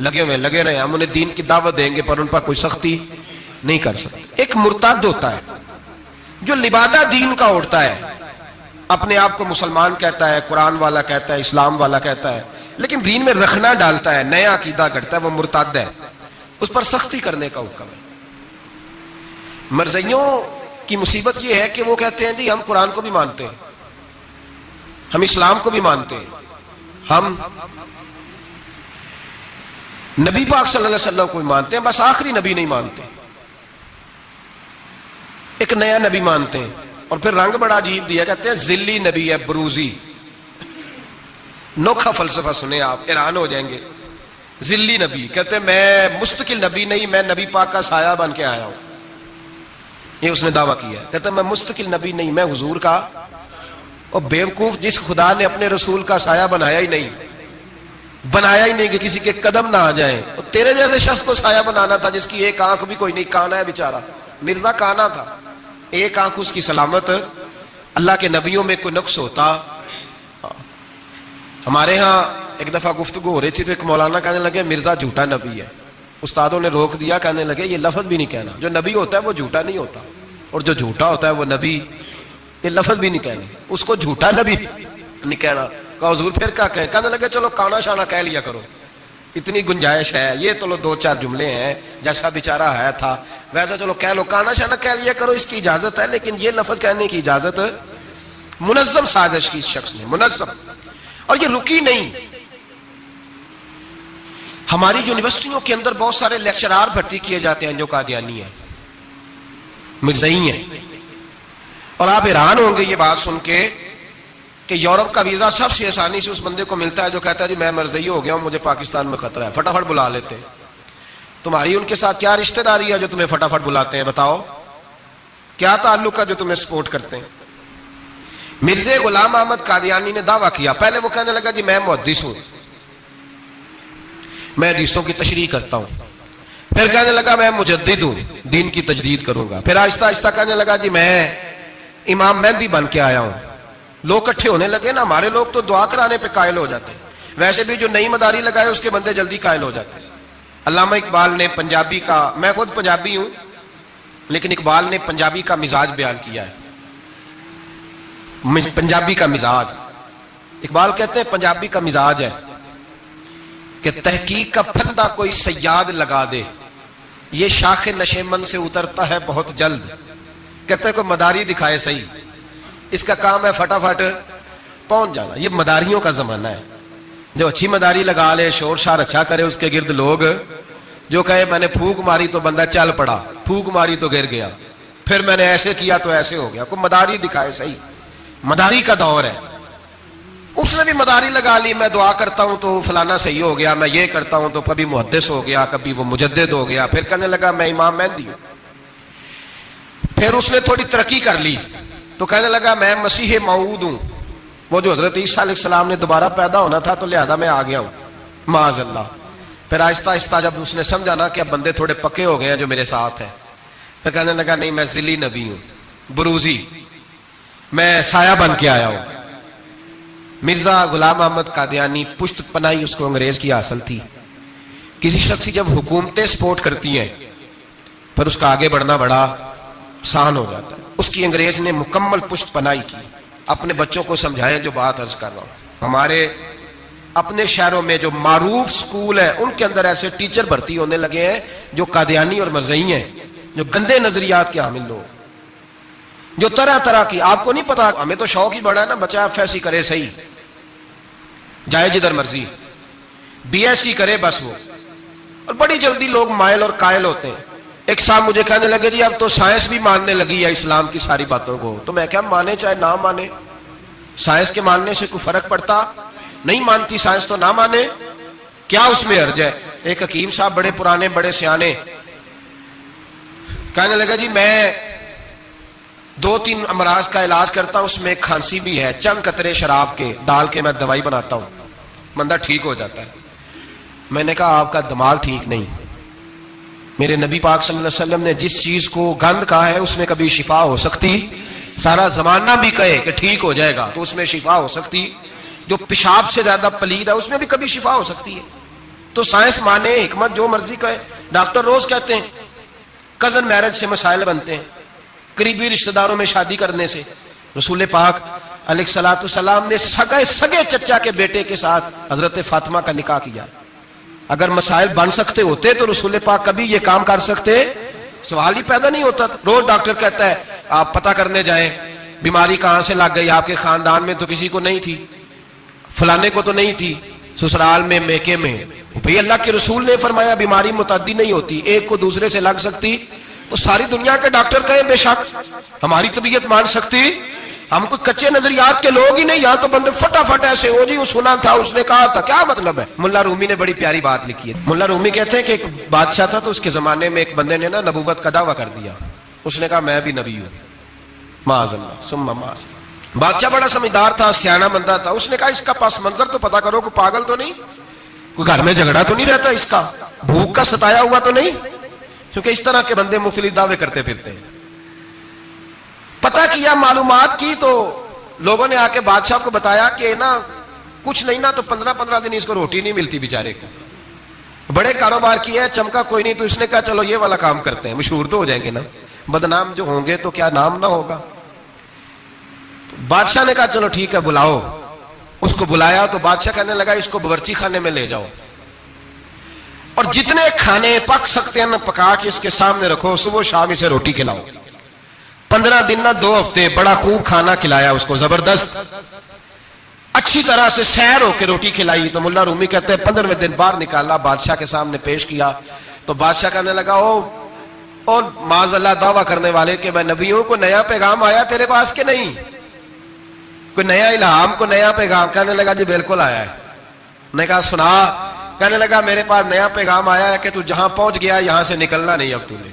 لگے رہے, ہم انہیں دین کی دعوت دیں گے پر ان پر کوئی سختی نہیں کر سکتے. ایک مرتد ہوتا ہے جو لبادہ دین کا اوڑھتا ہے, اپنے آپ کو مسلمان کہتا ہے, قرآن والا کہتا ہے, اسلام والا کہتا ہے, لیکن دین میں رخنہ ڈالتا ہے, نیا عقیدہ کرتا ہے, وہ مرتد ہے, اس پر سختی کرنے کا حکم ہے. مرزائیوں کی مصیبت یہ ہے کہ وہ کہتے ہیں جی ہم قرآن کو بھی مانتے ہیں, ہم اسلام کو بھی مانتے ہیں, ہم نبی پاک صلی اللہ علیہ وسلم کو بھی مانتے ہیں, بس آخری نبی نہیں مانتے, ایک نیا نبی مانتے ہیں. اور پھر رنگ بڑا عجیب دیا, کہتے ہیں ذلی نبی ہے, بروزی. نوکھا فلسفہ سنیں آپ, حیران ہو جائیں گے. ذلی نبی کہتے ہیں میں مستقل نبی نہیں, میں نبی پاک کا سایہ بن کے آیا ہوں. یہ اس نے دعویٰ کیا ہے, کہتے ہیں میں مستقل نبی نہیں, میں حضور کا. اور بیوقوف, جس خدا نے اپنے رسول کا سایہ بنایا ہی نہیں کہ کسی کے قدم نہ آ جائیں. اور تیرے جیسے شخص کو سایہ بنانا تھا جس کی ایک آنکھ بھی کوئی نہیں, کانا ہے بیچارہ. مرزا کانا تھا, ایک آنکھ اس کی سلامت. اللہ کے نبیوں میں کوئی نقص ہوتا. ہمارے ہاں ایک دفعہ گفتگو ہو رہی تھی تو ایک مولانا کہنے لگے مرزا جھوٹا نبی ہے. استادوں نے روک دیا, کہنے لگے یہ لفظ بھی نہیں کہنا, جو نبی ہوتا ہے وہ جھوٹا نہیں ہوتا, اور جو جھوٹا ہوتا ہے وہ نبی. یہ لفظ بھی نہیں کہنے, اس کو جھوٹا نبی نہیں کہنا. کہا حضور پھر کیا کہیں؟ کہنے لگے چلو کانا شانا کہہ لیا کرو, اتنی گنجائش ہے, یہ تو لو 2-4 جملے ہیں, جیسا بیچارہ ہے تھا ویسا چلو کہہ لو, کانا شانا کہہ لیا کرو, اس کی اجازت ہے. لیکن یہ لفظ کہنے کی اجازت منظم سازش کی اس شخص نے, منظم. اور یہ رکی نہیں. ہماری یونیورسٹیوں کے اندر بہت سارے لیکچرار بھرتی کیے جاتے ہیں جو قادیانی ہیں, مرزئی ہیں. اور آپ حیران ہوں گے یہ بات سن کے کہ یورپ کا ویزا سب سے آسانی سے اس بندے کو ملتا ہے جو کہتا ہے جی میں مرزئی ہو گیا ہوں, مجھے پاکستان میں خطرہ ہے, فٹافٹ بلا لیتے ہیں. تمہاری ان کے ساتھ کیا رشتہ داری ہے جو تمہیں فٹافٹ بلاتے ہیں؟ بتاؤ کیا تعلق ہے جو تمہیں سپورٹ کرتے ہیں؟ مرزا غلام احمد قادیانی نے دعویٰ کیا, پہلے وہ کہنے لگا جی میں محدث ہوں, میں حدیثوں کی تشریح کرتا ہوں. پھر کہنے لگا میں مجدد ہوں, دین کی تجدید کروں گا. پھر آہستہ آہستہ کہنے لگا جی میں امام مہدی بن کے آیا ہوں. لوگ اکٹھے ہونے لگے نا, ہمارے لوگ تو دعا کرانے پہ قائل ہو جاتے ہیں, ویسے بھی جو نئی مداری لگائے اس کے بندے جلدی قائل ہو جاتے ہیں. علامہ اقبال نے پنجابی کا, میں خود پنجابی ہوں لیکن اقبال نے پنجابی کا مزاج بیان کیا ہے. پنجابی کا مزاج, اقبال کہتے ہیں پنجابی کا مزاج ہے کہ تحقیق کا پھندا کوئی سیاد لگا دے, یہ شاخ نشیمن سے اترتا ہے بہت جلد. کہتے ہیں کوئی مداری دکھائے صحیح, اس کا کام ہے فٹافٹ پہنچ جانا. یہ مداریوں کا زمانہ ہے, جو اچھی مداری لگا لے, شور شار اچھا کرے, اس کے گرد لوگ جو کہے میں نے پھونک ماری تو بندہ چل پڑا, پھونک ماری تو گر گیا, پھر میں نے ایسے کیا تو ایسے ہو گیا. کوئی مداری دکھائے صحیح, مداری کا دور ہے. اس نے بھی مداری لگا لی, میں دعا کرتا ہوں تو فلانا صحیح ہو گیا, میں یہ کرتا ہوں تو کبھی محدث ہو گیا, کبھی وہ مجدد ہو گیا. پھر کہنے لگا میں امام مہدی ہوں. پھر اس نے تھوڑی ترقی کر لی تو کہنے لگا میں مسیح موعود ہوں, وہ جو حضرت عیسیٰ علیہ السلام نے دوبارہ پیدا ہونا تھا تو لہذا میں آ گیا ہوں, معاذ اللہ. پھر آہستہ آہستہ جب اس نے سمجھا نا کہ اب بندے تھوڑے پکے ہو گئے ہیں جو میرے ساتھ ہیں, پھر کہنے لگا نہیں میں ذلی نبی ہوں, بروزی, میں سایہ بن کے آیا ہوں. مرزا غلام احمد قادیانی پشت پناہی اس کو انگریز کی حاصل تھی. کسی شخص جب حکومتیں سپورٹ کرتی ہیں پھر اس کا آگے بڑھنا بڑا آسان ہو جاتا ہے. اس کی انگریز نے مکمل پشت پناہی کی. اپنے بچوں کو سمجھائیں جو بات عرض کر رہا ہوں. ہمارے اپنے شہروں میں جو معروف سکول ہیں ان کے اندر ایسے ٹیچر بھرتی ہونے لگے ہیں جو قادیانی اور مرزئی ہیں, جو گندے نظریات کے حامل لوگ, جو طرح طرح کی. آپ کو نہیں پتا, ہمیں تو شوق ہی بڑا ہے نا, بچہ ایف ایس سی کرے صحیح, جائے جدھر مرضی, بی ایس سی کرے بس وہ. اور بڑی جلدی لوگ مائل اور قائل ہوتے ہیں. ایک صاحب مجھے کہنے لگے جی اب تو سائنس بھی ماننے لگی ہے اسلام کی ساری باتوں کو. تو میں کیا مانے چاہے نہ مانے, سائنس کے ماننے سے کوئی فرق پڑتا نہیں, مانتی سائنس تو نہ مانے, کیا اس میں حرج ہے. ایک حکیم صاحب بڑے پرانے بڑے سیانے, کہنے لگا جی میں 2-3 امراض کا علاج کرتا ہوں، اس میں ایک کھانسی بھی ہے، چند قطرے شراب کے ڈال کے میں دوائی بناتا ہوں، بندہ ٹھیک ہو جاتا ہے۔ میں نے کہا آپ کا دماغ ٹھیک نہیں، میرے نبی پاک صلی اللہ علیہ وسلم نے جس چیز کو گند کہا ہے اس میں کبھی شفا ہو سکتی، سارا زمانہ بھی کہے کہ ٹھیک ہو جائے گا تو اس میں شفا ہو سکتی، جو پیشاب سے زیادہ پلید ہے اس میں بھی کبھی شفا ہو سکتی ہے۔ تو سائنس مانے، حکمت جو مرضی کہے، ڈاکٹر روز کہتے ہیں کزن میرج سے مسائل بنتے ہیں، قریبی رشتہ داروں میں شادی کرنے سے۔ رسول پاک علیہ الصلوۃ والسلام نے سگے چچا کے بیٹے کے ساتھ حضرت فاطمہ کا نکاح کیا۔ اگر مسائل بن سکتے ہوتے تو رسول پاک کبھی یہ کام کر سکتے؟ سوال ہی پیدا نہیں ہوتا۔ روز ڈاکٹر کہتا ہے آپ پتہ کرنے جائیں بیماری کہاں سے لگ گئی، آپ کے خاندان میں تو کسی کو نہیں تھی، فلانے کو تو نہیں تھی، سسرال میں میکے میں۔ بھئی اللہ کے رسول نے فرمایا بیماری متعدی نہیں ہوتی، ایک کو دوسرے سے لگ سکتی، تو ساری دنیا کے ڈاکٹر کہیں بے شک ہماری طبیعت مان سکتی، ہم کوئی کچے نظریات کے لوگ ہی نہیں، یہاں تو بندے فٹافٹ ایسے ہو جی وہ سنا تھا، اس نے کہا تھا، کیا مطلب ہے؟ ملا رومی نے بڑی پیاری بات لکھی ہے۔ ملا رومی کہتے ہیں کہ ایک بادشاہ تھا تو اس کے زمانے میں ایک بندے نے نا نبوت کا دعویٰ کر دیا، اس نے کہا میں بھی نبی ہوں، معاذ اللہ ثم معاذ۔ بادشاہ بڑا سمجھدار تھا، سیانہ بندہ تھا، اس نے کہا اس کا پس منظر تو پتا کرو، کوئی پاگل تو نہیں، کوئی گھر میں جھگڑا تو نہیں رہتا، اس کا بھوک کا ستایا ہوا تو نہیں، کیونکہ اس طرح کے بندے مختلف دعوے کرتے پھرتے ہیں۔ پتہ کیا، معلومات کی، تو لوگوں نے آ کے بادشاہ کو بتایا کہ نا کچھ نہیں نا تو 15 دن اس کو روٹی نہیں ملتی بیچارے کو، بڑے کاروبار کیا ہے، چمکا کوئی نہیں، تو اس نے کہا چلو یہ والا کام کرتے ہیں، مشہور تو ہو جائیں گے نا، بدنام جو ہوں گے تو کیا نام نہ ہوگا۔ بادشاہ نے کہا چلو ٹھیک ہے بلاؤ، اس کو بلایا تو بادشاہ کہنے لگا اس کو باورچی خانے میں لے جاؤ اور جتنے کھانے پک سکتے ہیں پکا کے اس کے سامنے رکھو، صبح شام اسے روٹی کھلاؤ۔ 15 دن نہ 2 ہفتے بڑا خوب کھانا کھلایا اس کو، زبردست اچھی طرح سے سیر ہو کے روٹی کھلائی۔ تو ملا رومی کہتے ہیں 15ویں دن باہر نکالا، بادشاہ کے سامنے پیش کیا، تو بادشاہ کہنے لگا او معاذ اللہ دعویٰ کرنے والے کہ میں نبی ہوں، کوئی نیا پیغام آیا تیرے پاس کہ نہیں، کوئی نیا الہام، کوئی نیا پیغام؟ کہنے لگا جی بالکل آیا ہے۔ نے کہا سنا؟ کہنے لگا میرے پاس نیا پیغام آیا ہے کہ تو جہاں پہنچ گیا یہاں سے نکلنا نہیں، اب تو نے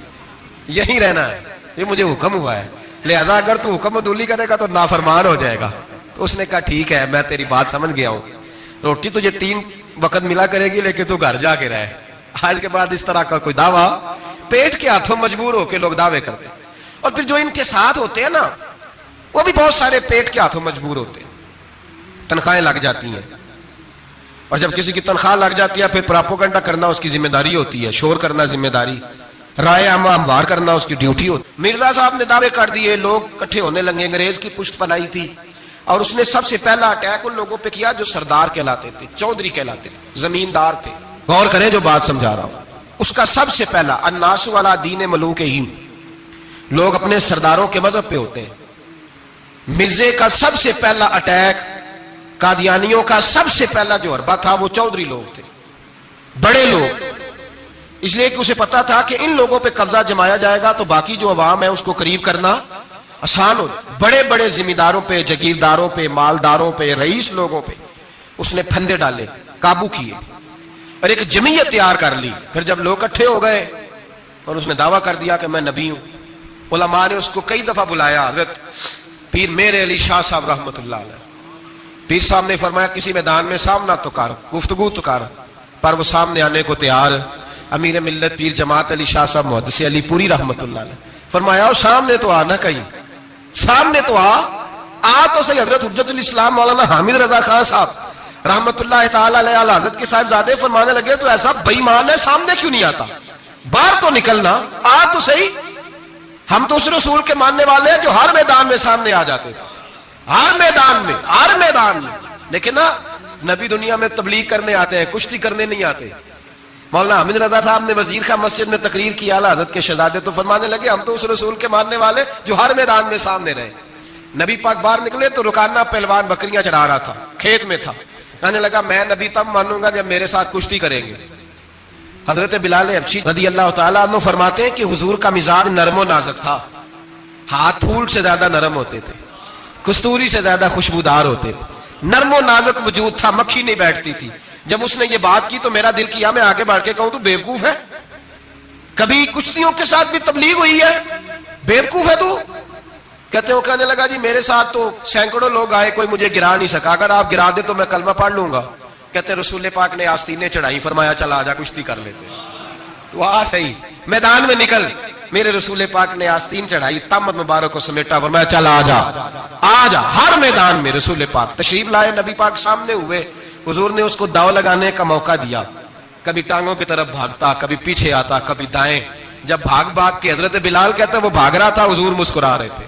یہیں رہنا ہے، یہ مجھے حکم ہوا ہے، لہذا اگر تو حکم عدولی کرے گا تو نافرمان ہو جائے گا۔ تو اس نے کہا ٹھیک ہے میں تیری بات سمجھ گیا ہوں، روٹی تجھے 3 وقت ملا کرے گی لیکن تو گھر جا کے رہے۔ آج کے بعد اس طرح کا کوئی دعویٰ، پیٹ کے ہاتھوں مجبور ہو کے لوگ دعوے کرتے ہیں، اور پھر جو ان کے ساتھ ہوتے ہیں نا وہ بھی بہت سارے پیٹ کے ہاتھوں مجبور ہوتے ہیں، تنخواہیں لگ جاتی ہیں، اور جب کسی کی تنخواہ لگ جاتی ہے پھر پراپوگنڈا کرنا اس کی ذمہ داری ہوتی ہے، شور کرنا ذمہ داری، رائے عامہ ہموار کرنا اس کی ڈیوٹی ہوتی ہے۔ مرزا صاحب نے دعوے کر دیے، لوگ اکٹھے ہونے لگے، انگریز کی پشت بنائی تھی، اور اس نے سب سے پہلا اٹیک ان لوگوں پہ کیا جو سردار کہلاتے تھے، چودھری کہلاتے تھے، زمیندار تھے۔ غور کریں جو بات سمجھا رہا ہوں، اس کا سب سے پہلا الناس والا دین ملوکہم، لوگ اپنے سرداروں کے مذہب پہ ہوتے ہیں۔ مرزے کا سب سے پہلا اٹیک، قادیانیوں کا سب سے پہلا جو حربہ تھا وہ چودھری لوگ تھے، بڑے لوگ، اس لیے کہ اسے پتا تھا کہ ان لوگوں پہ قبضہ جمایا جائے گا تو باقی جو عوام ہے اس کو قریب کرنا آسان ہو۔ بڑے بڑے ذمہ پہ، جگیرداروں پہ، مالداروں پہ، رئیس لوگوں پہ اس نے پھندے ڈالے، قابو کیے، اور ایک جمعیت تیار کر لی۔ پھر جب لوگ اکٹھے ہو گئے اور اس نے دعویٰ کر دیا کہ میں نبی ہوں، علماء نے اس کو کئی دفعہ بلایا، حضرت پیر میرے علی شاہ صاحب رحمت اللہ علیہ، پیر صاحب نے فرمایا کسی میدان میں سامنا تو کر، گفتگو تو کر، پر وہ سامنے آنے کو تیار۔ امیر ملت پیر جماعت علی شاہ صاحب محدث علی پوری رحمت اللہ علیہ فرمایا سامنے تو آنا، کہیں سامنے تو آ تو صحیح۔ حضرت حجت الاسلام مولانا حامد رضا خان صاحب رحمت اللہ تعالی علیہ حضرت کے صاحبزادے فرمانے لگے تو ایسا بے ایمان ہے، سامنے کیوں نہیں آتا، باہر تو نکلنا، آ تو صحیح۔ ہم تو اس رسول کے ماننے والے ہیں جو ہر میدان میں سامنے آ جاتے تھے، ہر میدان میں، لیکن نا نبی دنیا میں تبلیغ کرنے آتے ہیں، کشتی کرنے نہیں آتے۔ مولانا حامد رضا صاحب نے وزیر خان مسجد میں تقریر کی، اعلیٰ حضرت کے شہزادے تو فرمانے لگے ہم تو اس رسول کے ماننے والے جو ہر میدان میں سامنے رہے۔ نبی پاک باہر نکلے تو رکانہ پہلوان بکریاں چڑھا رہا تھا، کھیت میں تھا، کہنے لگا میں نبی تب مانوں گا جب میرے ساتھ کشتی کریں گے۔ حضرت بلال حبشی رضی اللہ تعالیٰ عنہ فرماتے ہیں کہ حضور کا مزاج نرم و نازک تھا، ہاتھ پھول سے زیادہ نرم ہوتے تھے، کستوری سے زیادہ خوشبودار ہوتے تھے، نرم و نازک وجود تھا، مکھی نہیں بیٹھتی تھی۔ جب اس نے یہ بات کی تو میرا دل کیا میں آگے بڑھ کے کہوں تو بیوقوف ہے، کبھی کشتیوں کے ساتھ بھی تبلیغ ہوئی ہے؟ بیوقوف ہے تو؟ کہتے ہو کہنے لگا جی میرے ساتھ تو سینکڑوں لوگ آئے، کوئی مجھے گرا نہیں سکا، اگر آپ گرا دے تو میں کلمہ پڑھ لوں گا۔ کہتے رسول پاک نے آستینیں چڑھائی، فرمایا چل آجا کشتی کر لیتے، تو آ صحیح میدان میں نکل۔ میرے رسول پاک نے آستین چڑھائی، تامت مبارک کو سمیٹا، فرمایا چل آجا آجا۔ ہر میدان میں رسول پاک تشریف لائے، نبی پاک سامنے ہوئے، حضور نے اس کو داؤ لگانے کا موقع دیا، کبھی ٹانگوں کی طرف بھاگتا، کبھی پیچھے آتا، کبھی دائیں۔ جب بھاگ بھاگ کے حضرت بلال کہتا ہے وہ بھاگ رہا تھا، حضور مسکرا رہے تھے۔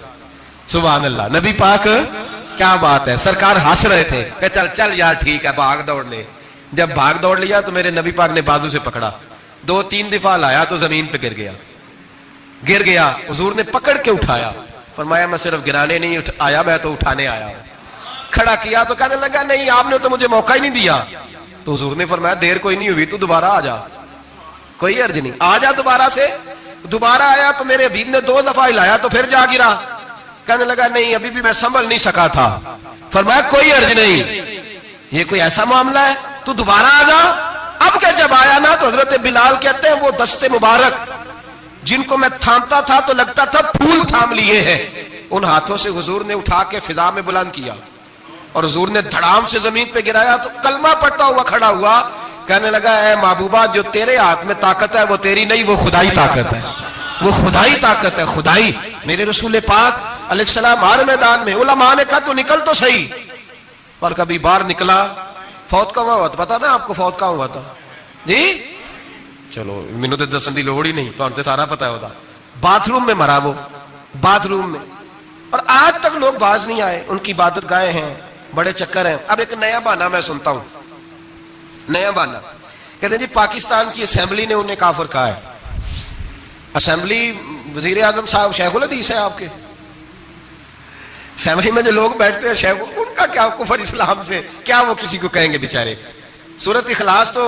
سبحان اللہ، نبی پاک کیا بات ہے، سرکار ہنس رہے تھے کہ چل چل یار ٹھیک ہے بھاگ دوڑ لے۔ جب بھاگ دوڑ لیا تو میرے نبی پاک نے بازو سے پکڑا، 2-3 دفعہ لایا تو زمین پہ گر گیا، حضور نے پکڑ کے اٹھایا، فرمایا میں صرف گرانے نہیں آیا، میں تو اٹھانے آیا ہوں۔ کھڑا کیا تو کہنے لگا نہیں آپ نے تو مجھے موقع ہی نہیں دیا، تو حضور نے فرمایا دیر کوئی نہیں ہوئی، تو دوبارہ آ جا، کوئی عرض نہیں، آ جا دوبارہ سے۔ دوبارہ آیا تو میرے حبیب نے 2 دفعہ ہلایا تو پھر جا گرا، کہنے لگا نہیں ابھی بھی میں سنبھل نہیں سکا تھا، فرمایا کوئی عرض نہیں، یہ کوئی ایسا معاملہ ہے تو دوبارہ آ جا۔ اب کہ جب آیا نا تو حضرت بلال کہتے ہیں وہ دستے مبارک جن کو میں تھامتا تھا تو لگتا تھا پھول تھام لیے ہیں، ان ہاتھوں سے حضور نے اٹھا کے فضا میں بلند کیا اور حضور نے دھڑام سے زمین پہ گرایا تو کلمہ پڑھتا ہوا کھڑا ہوا، کہنے لگا اے محبوبہ جو تیرے ہاتھ میں طاقت ہے وہ تیری نہیں، وہ خدائی طاقت ہے، وہ خدائی طاقت ہے، خدائی۔ میرے رسول پاک علیہ السلام ہر میدان میں، علماء نے کہا تو نکل تو صحیح، پر کبھی باہر نکلا فوت کا ہوا تھا، پتا نا آپ کو فوت کا ہوا تھا جی؟ چلو مینوں تے دسن دی لوڑ ہی نہیں، تہاڈے تے سارا پتا ہوتا، باتھ روم میں مرا وہ، باتھ روم میں، اور آج تک لوگ باز نہیں آئے، ان کی عبادت گاہیں ہیں، بڑے چکر ہیں۔ اب ایک نیا بہانہ میں سنتا ہوں، نیا بہانہ، کہتے ہیں جی پاکستان کی اسمبلی نے انہیں کافر کہا ہے۔ اسمبلی وزیر اعظم صاحب شیخ الحدیث ہے آپ کے، اسمبلی میں جو لوگ بیٹھتے ہیں شیخ، ان کا کیا کفر اسلام سے، کیا وہ کسی کو کہیں گے بیچارے؟ سورۃ اخلاص تو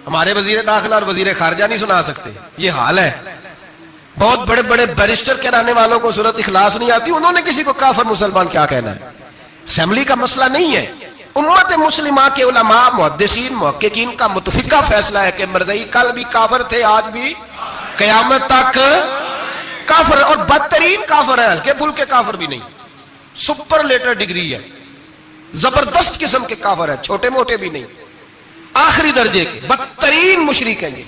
ہمارے وزیر داخلہ اور وزیر خارجہ نہیں سنا سکتے، یہ حال ہے۔ بہت بڑے بڑے بیرسٹر کہلانے والوں کو سورۃ اخلاص نہیں آتی، انہوں نے کسی کو کافر مسلمان کیا کہنا ہے؟ اسمبلی کا مسئلہ نہیں ہے، امت مسلمہ کے علماء محدثین محققین کا متفقہ فیصلہ ہے کہ مرزائی کل بھی کافر تھے، آج بھی قیامت تک کافر، اور بدترین کافر ہے، ہلکے پھلکے کافر بھی نہیں، سپرلیٹر ڈگری ہے، زبردست قسم کے کافر ہے، چھوٹے موٹے بھی نہیں، آخری درجے کے بدترین مشرک ہیں۔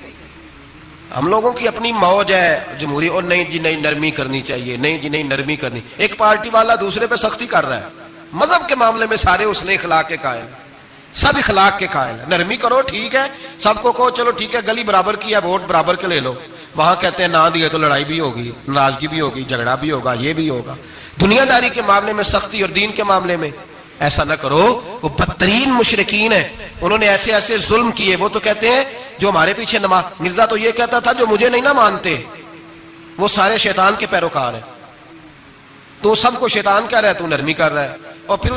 ہم لوگوں کی اپنی موج ہے جمہوری، اور نہیں جی نہیں نرمی کرنی چاہیے، نہیں جی نہیں نرمی کرنی، ایک پارٹی والا دوسرے پہ سختی کر رہا ہے، مذہب کے معاملے میں سارے اس نے اخلاق کے قائل ہیں، سب اخلاق کے قائل ہیں، نرمی کرو ٹھیک ہے، سب کو کہو چلو ٹھیک ہے گلی برابر کی ہے، ووٹ برابر کے لے لو، وہاں کہتے ہیں نہ دیے تو لڑائی بھی ہوگی، ناراضگی بھی ہوگی، جھگڑا بھی ہوگا، یہ بھی ہوگا۔ دنیا داری کے معاملے میں سختی اور دین کے معاملے میں ایسا نہ کرو، وہ بدترین مشرکین ہیں، انہوں نے ایسے ایسے ظلم کیے۔ وہ تو کہتے ہیں جو ہمارے پیچھے نماز، مرزا تو یہ کہتا تھا جو مجھے نہیں نہ مانتے وہ سارے شیطان کے پیروکار ہیں، تو سب کو شیطان کہہ رہا ہے، تو نرمی کر رہا ہے۔ اور پھر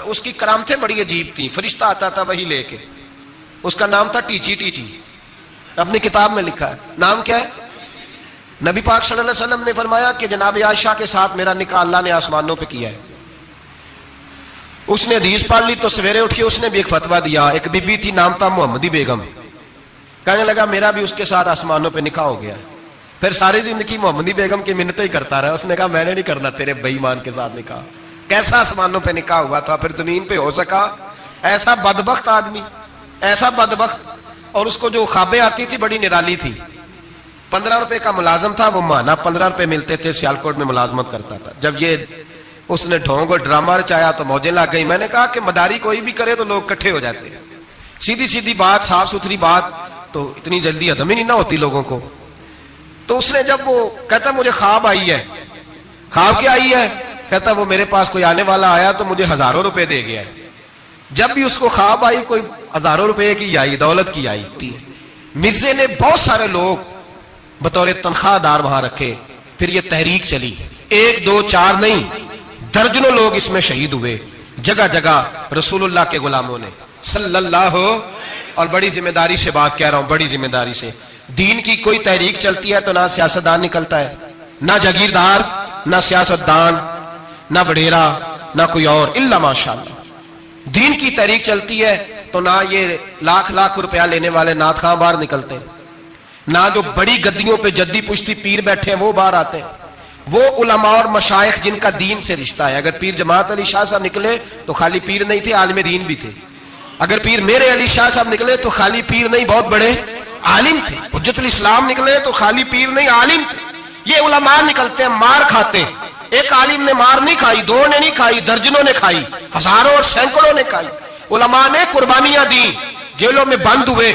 اس کی کرامتیں بڑی عجیب تھیں، فرشتہ آتا تھا وہی لے کے، اس کا نام تھا ٹیچی ٹیچی، اپنی کتاب میں لکھا ہے، نام کیا ہے؟ نبی پاک صلی اللہ علیہ وسلم نے فرمایا کہ جناب عائشہ کے ساتھ میرا نکاح اللہ نے آسمانوں پہ کیا ہے۔ اس نے حدیث پڑھ لی تو سویرے اٹھ کے اس نے بھی ایک فتویٰ دیا، ایک بی بی تھی نام تھا محمدی بیگم، کہنے لگا میرا بھی اس کے ساتھ آسمانوں پہ نکاح ہو گیا۔ پھر ساری زندگی محمدی بیگم کی منتیں ہی کرتا رہا، اس نے کہا میں نے نہیں کرنا تیرے بے ایمان کے ساتھ نکاح، کیسا آسمانوں پہ نکاح ہوا تھا، پھر زمین پہ ہو سکا؟ ایسا بدبخت آدمی، ایسا بدبخت، اور اس کو جو خوابیں آتی تھی بڑی نرالی تھی۔ 15 روپے کا ملازم تھا، وہ ماہانہ 15 روپے ملتے تھے، سیالکوٹ میں ملازمت کرتا تھا۔ جب یہ اس نے ڈھونگ اور ڈرامہ رچایا تو موجیں لگ گئی۔ میں نے کہا کہ مداری کوئی بھی کرے تو لوگ کٹھے ہو جاتے ہیں، سیدھی سیدھی بات، صاف ستھری بات تو اتنی جلدی ہضم ہی نہیں نہ ہوتی لوگوں کو۔ تو اس نے جب وہ کہتا مجھے خواب آئی ہے، خواب کیا آئی ہے؟ کہتا وہ میرے پاس کوئی آنے والا آیا تو مجھے ہزاروں روپے دے گیا ہے۔ جب بھی اس کو خواب آئی کوئی ہزاروں روپے کی آئی، دولت کی آئی تھی۔ مرزے نے بہت سارے لوگ بطور تنخواہ دار وہاں رکھے، پھر یہ تحریک چلی، 1 2 4 نہیں، درجنوں لوگ اس میں شہید ہوئے، جگہ جگہ رسول اللہ کے غلاموں نے صلی اللہ۔ اور بڑی ذمہ داری سے بات کہہ رہا ہوں، بڑی ذمہ داری سے، دین کی کوئی تحریک چلتی ہے تو نہ سیاستدان نکلتا ہے، نہ جاگیردار، نہ سیاستدان، نہ بڑھیرا، نہ کوئی اور، الا ماشاءاللہ۔ دین کی تحریک چلتی ہے تو نہ یہ لاکھ لاکھ روپیہ لینے والے نعت خواں باہر نکلتے ہیں، نہ جو بڑی گدیوں پہ جدی پشتی پیر بیٹھے ہیں وہ باہر آتے ہیں، وہ علماء اور مشائخ جن کا دین سے رشتہ ہے. اگر پیر جماعت علی شاہ صاحب نکلے تو خالی پیر نہیں تھے، عالم دین بھی تھے. اگر پیر میرے علی شاہ صاحب نکلے تو خالی پیر نہیں، بہت بڑے عالم تھے. حجت الاسلام نکلے تو خالی پیر نہیں، عالم تھے. یہ علماء نکلتے ہیں مار کھاتے ہیں. ایک عالم نے مار نہیں کھائی، دو نے نہیں کھائی، درجنوں نے کھائی، ہزاروں اور سینکڑوں نے کھائی. علماء نے قربانیاں دی، جیلوں میں بند ہوئے.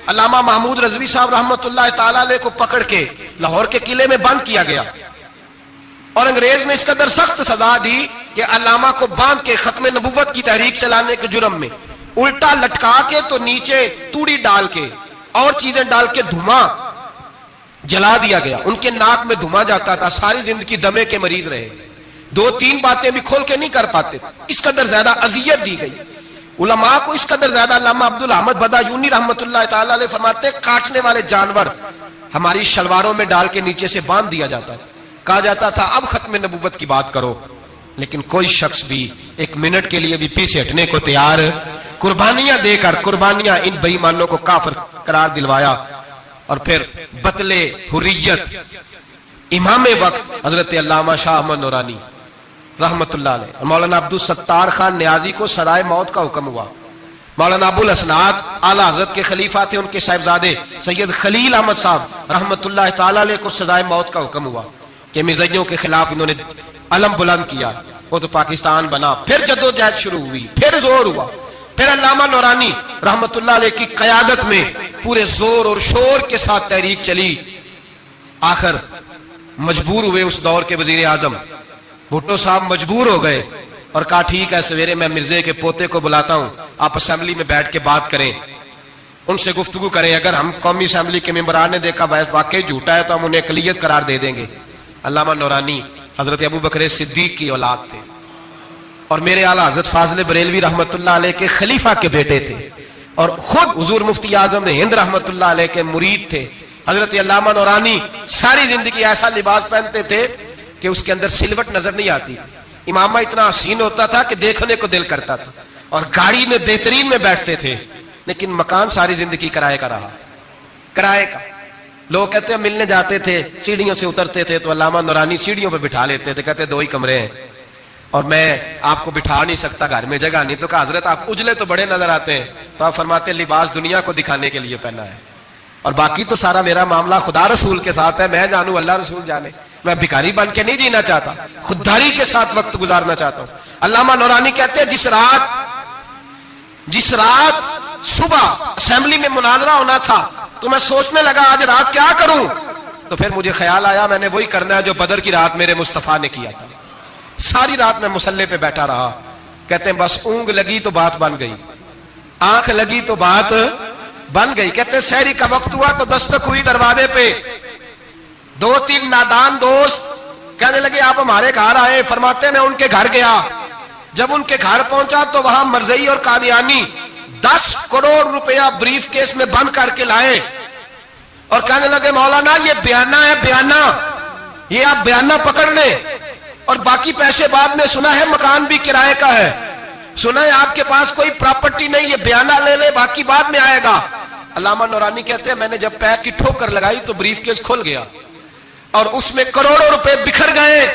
علامہ محمود رضوی صاحب رحمۃ اللہ تعالی علیہ کو پکڑ کے لاہور کے قلعے میں بند کیا گیا، اور انگریز نے اس قدر سخت سزا دی کہ علامہ کو باندھ کے ختم نبوت کی تحریک چلانے کے جرم میں الٹا لٹکا کے تو نیچے توڑی ڈال کے اور چیزیں ڈال کے دھواں جلا دیا گیا. ان کے ناک میں دھواں جاتا تھا، ساری زندگی دمے کے مریض رہے، دو تین باتیں بھی کھول کے نہیں کر پاتے. اس قدر زیادہ اذیت دی گئی علماء کو، اس قدر زیادہ. علامہ عبدالحمد بدایونی رحمۃ اللہ تعالی علیہ فرماتے ہیں کاٹنے والے جانور ہماری شلواروں میں ڈال کے نیچے سے باندھ دیا جاتا ہے. کہا جاتا تھا اب ختم نبوت کی بات کرو، لیکن کوئی شخص بھی ایک منٹ کے لیے بھی پیچھے ہٹنے کو تیار. قربانیاں دے کر قربانیاں ان بے ایمانوں کو کافر قرار دلوایا. اور پھر بطل حریت امام وقت حضرت علامہ شاہ احمد نورانی رحمت اللہ علیہ اور مولانا عبدالستار خان نیازی کو سزائے موت کا حکم ہوا. مولانا ابو الاسناد اعلیٰ حضرت کے خلیفہ تھے، ان کے صاحبزادے سید خلیل احمد صاحب رحمت اللہ تعالی علیہ کو سزائے موت کا حکم ہوا کہ مرزائیوں کے خلاف انہوں نے علم بلند کیا. وہ تو پاکستان بنا. پھر جدوجہد شروع ہوئی، پھر زور ہوا. پھر علامہ نورانی رحمت اللہ علیہ کی قیادت میں پورے زور اور شور کے ساتھ تحریک چلی. آخر مجبور ہوئے اس دور کے وزیر اعظم بھٹو صاحب مجبور ہو گئے اور کہا ٹھیک ہے سویرے میں مرزے کے پوتے کو بلاتا ہوں، آپ اسمبلی میں بیٹھ کے بات کریں، ان سے گفتگو کریں. اگر ہم قومی اسمبلی کے ممبران نے دیکھا واقعی جھوٹا ہے تو ہم انہیں اقلیت قرار دے دیں گے. علامہ نورانی حضرت ابو بکر صدیق کی اولاد تھے اور میرے اعلیٰ حضرت فاضل بریلوی رحمت اللہ علیہ کے خلیفہ کے بیٹے تھے، اور خود حضور مفتی اعظم ہند رحمت اللہ علیہ کے مرید تھے. حضرت علامہ نورانی ساری زندگی ایسا لباس پہنتے تھے کہ اس کے اندر سلوٹ نظر نہیں آتی تھی. امامہ اتنا حسین ہوتا تھا کہ دیکھنے کو دل کرتا تھا، اور گاڑی میں بہترین میں بیٹھتے تھے. لیکن مکان ساری زندگی کرائے کا رہا، کرائے کا. لوگ کہتے ہیں ملنے جاتے تھے سیڑھیوں سے اترتے تھے تو علامہ نورانی سیڑھیوں پہ بٹھا لیتے تھے، کہتے 2 ہی کمرے ہیں اور میں آپ کو بٹھا نہیں سکتا، گھر میں جگہ نہیں. تو کہا حضرت آپ اجلے تو بڑے نظر آتے ہیں. تو آپ فرماتے ہیں لباس دنیا کو دکھانے کے لیے پہنا ہے، اور باقی تو سارا میرا معاملہ خدا رسول کے ساتھ ہے. میں جانوں اللہ رسول جانے. میں بھکاری بن کے نہیں جینا چاہتا، خودداری کے ساتھ وقت گزارنا چاہتا ہوں. علامہ نورانی کہتے ہیں جس رات صبح اسمبلی میں مناظرہ ہونا تھا تو میں سوچنے لگا آج رات کیا کروں. تو پھر مجھے خیال آیا میں نے وہی کرنا ہے جو بدر کی رات میرے مصطفیٰ نے کیا تھا. ساری رات میں مصلے پہ بیٹھا رہا. کہتے ہیں بس اونگ لگی تو بات بن گئی، آنکھ لگی تو بات بن گئی. کہتے ہیں سحری کا وقت ہوا تو دستک ہوئی دروازے پہ. 2-3 نادان دوست کہنے لگے آپ ہمارے گھر آئے. فرماتے میں ان کے گھر گیا. جب ان کے گھر پہنچا تو وہاں مرزئی اور قادیانی 10 کروڑ روپیہ بریف کیس میں بند کر کے لائے اور کہنے لگے مولانا یہ بیانہ ہے، بیانہ، یہ آپ بیانہ پکڑ لیں اور باقی پیسے بعد میں. سنا ہے مکان بھی کرائے کا ہے، سنا ہے آپ کے پاس کوئی پراپرٹی نہیں، یہ بیانہ لے لے باقی بعد میں آئے گا. علامہ نورانی کہتے ہیں میں نے جب پیر کی ٹھوکر لگائی تو بریف کیس کھل گیا اور اس میں کروڑوں روپے بکھر گئے.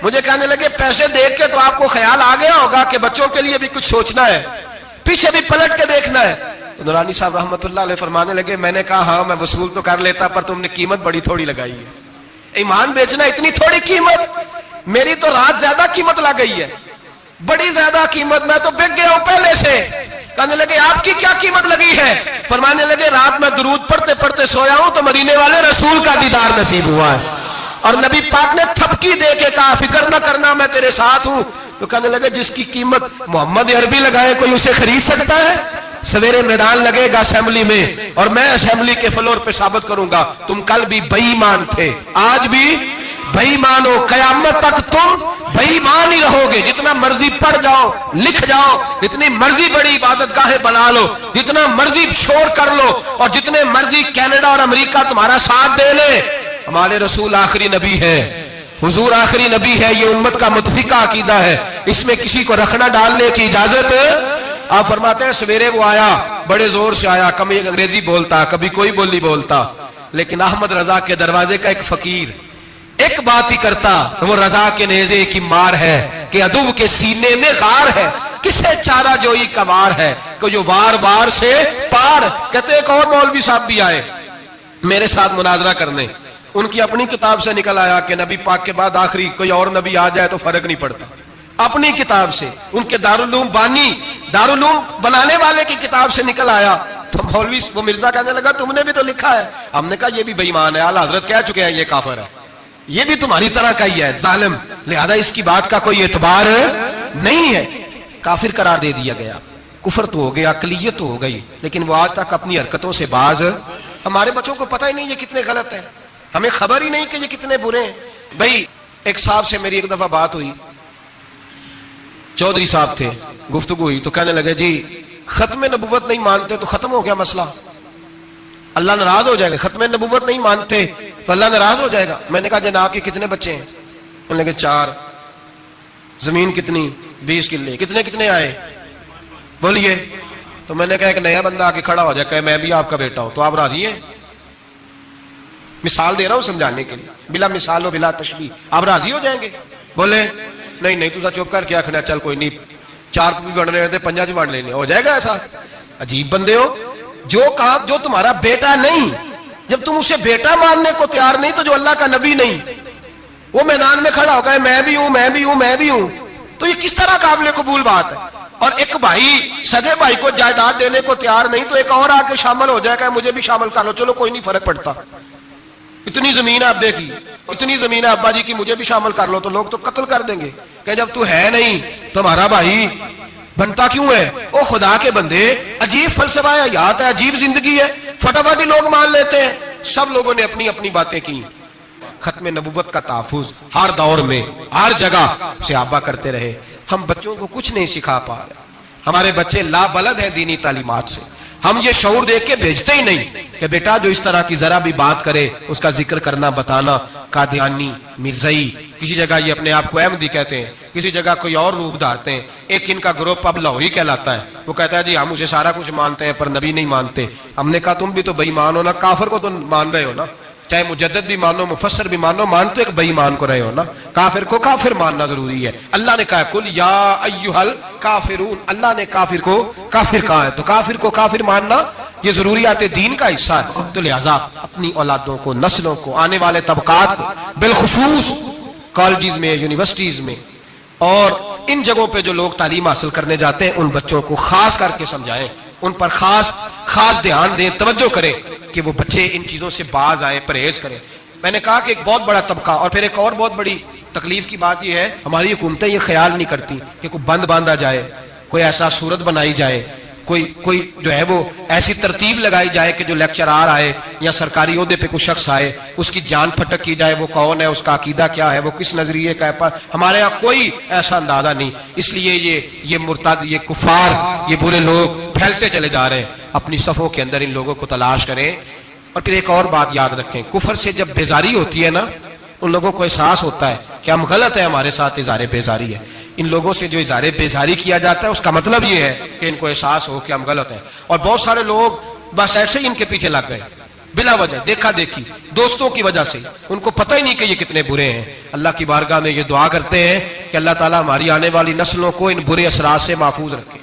مجھے کہنے لگے پیسے دیکھ کے تو آپ کو خیال آ گیا ہوگا کہ بچوں کے لیے بھی کچھ سوچنا ہے، پیچھے بھی پلٹ کے دیکھنا ہے. تو نورانی صاحب رحمت اللہ علیہ فرمانے لگے میں نے کہا ہاں میں وصول تو کر لیتا پر تم نے قیمت بڑی تھوڑی لگائی ہے. ایمان بیچنا اتنی تھوڑی قیمت؟ میری تو رات زیادہ قیمت لگ گئی ہے، بڑی زیادہ قیمت، میں تو بک گیا ہوں پہلے سے. کہنے لگے آپ کی کیا قیمت لگی ہے؟ فرمانے لگے رات میں درود پڑھتے پڑھتے سویا ہوں تو مدینے والے رسول کا دیدار نصیب ہوا ہے اور نبی پاک نے تھپکی دے کے کہا فکر نہ کرنا میں تیرے ساتھ ہوں. تو کہنے لگے جس کی قیمت محمد عربی لگائے کوئی اسے خرید سکتا ہے؟ سویرے میدان لگے گا اسمبلی میں اور میں اسمبلی کے فلور پہ ثابت کروں گا تم کل بھی بے ایمان تھے، آج بھی بے ایمان ہو، قیامت تک تم بے ایمان ہی رہو گے. جتنا مرضی پڑھ جاؤ، لکھ جاؤ، جتنی مرضی بڑی عبادت گاہیں بنا لو، جتنا مرضی شور کر لو اور جتنے مرضی کینیڈا اور امریکہ تمہارا ساتھ دے لے، ہمارے رسول آخری نبی ہے، حضور آخری نبی ہے. یہ امت کا متفقہ عقیدہ ہے، اس میں کسی کو رکھنا ڈالنے کی اجازت. آپ فرماتے ہیں سویرے وہ آیا، بڑے زور سے آیا، کبھی انگریزی بولتا کبھی کوئی بولی بولتا، لیکن احمد رضا کے دروازے کا ایک فقیر ایک بات ہی کرتا، وہ رضا کے نیزے کی مار ہے کہ عدو کے سینے میں غار ہے، کسے چارہ جوئی کا وار ہے کہ جو وار وار سے پار۔ کہتے ایک اور مولوی صاحب بھی آئے میرے ساتھ مناظرہ کرنے، ان کی اپنی کتاب سے نکل آیا کہ نبی پاک کے بعد آخری کوئی اور نبی آ جائے تو فرق نہیں پڑتا، اپنی کتاب سے، ان کے دارالعلوم بانی، دارالعلوم بنانے والے کی کتاب سے نکل آیا۔ تو مولوی وہ مرزا کہنے لگا تم نے بھی تو لکھا ہے۔ ہم نے کہا یہ بھی بے ایمان ہے، اعلیٰ حضرت کہہ چکے ہیں یہ کافر ہے، یہ بھی تمہاری طرح کا ہی ہے ظالم، لہذا اس کی بات کا کوئی اعتبار نہیں ہے۔ کافر قرار دے دیا گیا، کفر تو ہو گیا، اقلیت تو ہو گئی، لیکن وہ آج تک اپنی حرکتوں سے باز۔ ہمارے بچوں کو پتہ ہی نہیں یہ کتنے غلط ہیں، ہمیں خبر ہی نہیں کہ یہ کتنے برے ہیں۔ بھائی ایک صاحب سے میری ایک دفعہ بات ہوئی، چودھری صاحب تھے، گفتگو ہوئی تو کہنے لگے جی ختم نبوت نہیں مانتے تو ختم ہو گیا مسئلہ، اللہ ناراض ہو جائے گا، ختم نبوت نہیں مانتے تو اللہ ناراض ہو جائے گا۔ میں نے کہا جناب کے کتنے بچے ہیں؟ انہوں نے کہا 4۔ زمین کتنی؟ 20 کلے۔ کتنے آئے بولیے؟ تو میں نے کہا ایک نیا بندہ آ کے کھڑا ہو جائے کہ میں بھی آپ کا بیٹا ہوں تو آپ راضی ہیں؟ مثال دے رہا ہوں سمجھانے کے لیے، بلا مثال و بلا تشبیہ، آپ راضی ہو جائیں گے؟ بولے نہیں تو چپ کر کے آخنا چل کوئی نہیں، 4 بھی بن رہے تھے 5 بھی بن لینے، ہو جائے گا ایسا؟ عجیب بندے ہو، جو کام جو تمہارا بیٹا نہیں، جب تم اسے بیٹا ماننے کو تیار نہیں تو جو اللہ کا نبی نہیں وہ میدان میں کھڑا ہو گئے میں بھی ہوں، تو یہ کس طرح قابل قبول بات ہے؟ اور ایک بھائی سگے بھائی کو جائیداد دینے کو تیار نہیں تو ایک اور آ کے شامل ہو جائے کہ مجھے بھی شامل کر لو، چلو کوئی نہیں فرق پڑتا، اتنی زمین ہے آپ دیکھیے، اتنی زمین ہے ابا جی کی، مجھے بھی شامل کر لو، تو لوگ تو قتل کر دیں گے کہ جب تو ہے نہیں تو ہمارا بھائی بنتا کیوں ہے؟ او خدا کے بندے، عجیب فلسفہ ہے، حیات ہے، عجیب زندگی ہے، فٹافٹ لوگ مان لیتے ہیں۔ سب لوگوں نے اپنی اپنی باتیں کی۔ ختم نبوت کا تحفظ ہر دور میں ہر جگہ صحابہ کرتے رہے، ہم بچوں کو کچھ نہیں سکھا پا رہے، ہمارے بچے لا بلد ہیں دینی تعلیمات سے، ہم یہ شعور دے کے بھیجتے ہی نہیں کہ بیٹا جو اس طرح کی ذرا بھی بات کرے اس کا ذکر کرنا بتانا، قادیانی، مرزائی، کسی جگہ یہ اپنے آپ کو احمدی کہتے ہیں، کسی جگہ کوئی اور روپ دھارتے ہیں۔ ایک ان کا گروپ اب لاہوری کہلاتا ہے، وہ کہتا ہے جی ہم اسے سارا کچھ مانتے ہیں پر نبی نہیں مانتے۔ ہم نے کہا تم بھی تو بے ایمان ہو نا، کافر کو تو مان رہے ہو نا، چاہے مجدد بھی مانو مفسر بھی مانو، مان تو ایک بے ایمان کو رہے ہو نا، کافر کو کافر ماننا ضروری ہے۔ اللہ نے کہا کل یا ایھا الکافرون، اللہ نے کافر کو کافر کہا ہے، تو کافر کو کافر ماننا یہ ضروریات دین کا حصہ ہے۔ تو لہذا اپنی اولادوں کو، نسلوں کو، آنے والے طبقات کو، بالخصوص کالجز میں، یونیورسٹیز میں اور ان جگہوں پہ جو لوگ تعلیم حاصل کرنے جاتے ہیں، ان بچوں کو خاص کر کے سمجھائیں، ان پر خاص دھیان دیں، توجہ کریں کہ وہ بچے ان چیزوں سے باز آئیں، پرہیز کریں۔ میں نے کہا کہ ایک بہت بڑا طبقہ، اور پھر ایک اور بہت بڑی تکلیف کی بات یہ ہے، ہماری حکومتیں یہ خیال نہیں کرتی کہ کوئی بند باندھا جائے، کوئی ایسا صورت بنائی جائے، کوئی جو ہے وہ ایسی ترتیب لگائی جائے کہ جو لیکچرار آئے یا سرکاری عہدے پہ کوئی شخص آئے اس کی جان پھٹک کی جائے، وہ کون ہے، اس کا عقیدہ کیا ہے، وہ کس نظریے کا ہے۔ ہمارے ہاں کوئی ایسا اندازہ نہیں، اس لیے یہ مرتد، یہ کفار، یہ برے لوگ پھیلتے چلے جا رہے ہیں۔ اپنی صفوں کے اندر ان لوگوں کو تلاش کریں۔ اور پھر ایک اور بات یاد رکھیں، کفر سے جب بیزاری ہوتی ہے نا، ان لوگوں کو احساس ہوتا ہے کہ ہم غلط ہیں، ہمارے ساتھ اظہار بیزاری ہے۔ ان لوگوں سے جو اظہار بیزاری کیا جاتا ہے اس کا مطلب یہ ہے کہ ان کو احساس ہو کہ ہم غلط ہیں، اور بہت سارے لوگ بس ایسے ہی ان کے پیچھے لگ گئے بلا وجہ، دیکھا دیکھی، دوستوں کی وجہ سے، ان کو پتہ ہی نہیں کہ یہ کتنے برے ہیں۔ اللہ کی بارگاہ میں یہ دعا کرتے ہیں کہ اللہ تعالیٰ ہماری آنے والی نسلوں کو ان برے اثرات سے محفوظ رکھے۔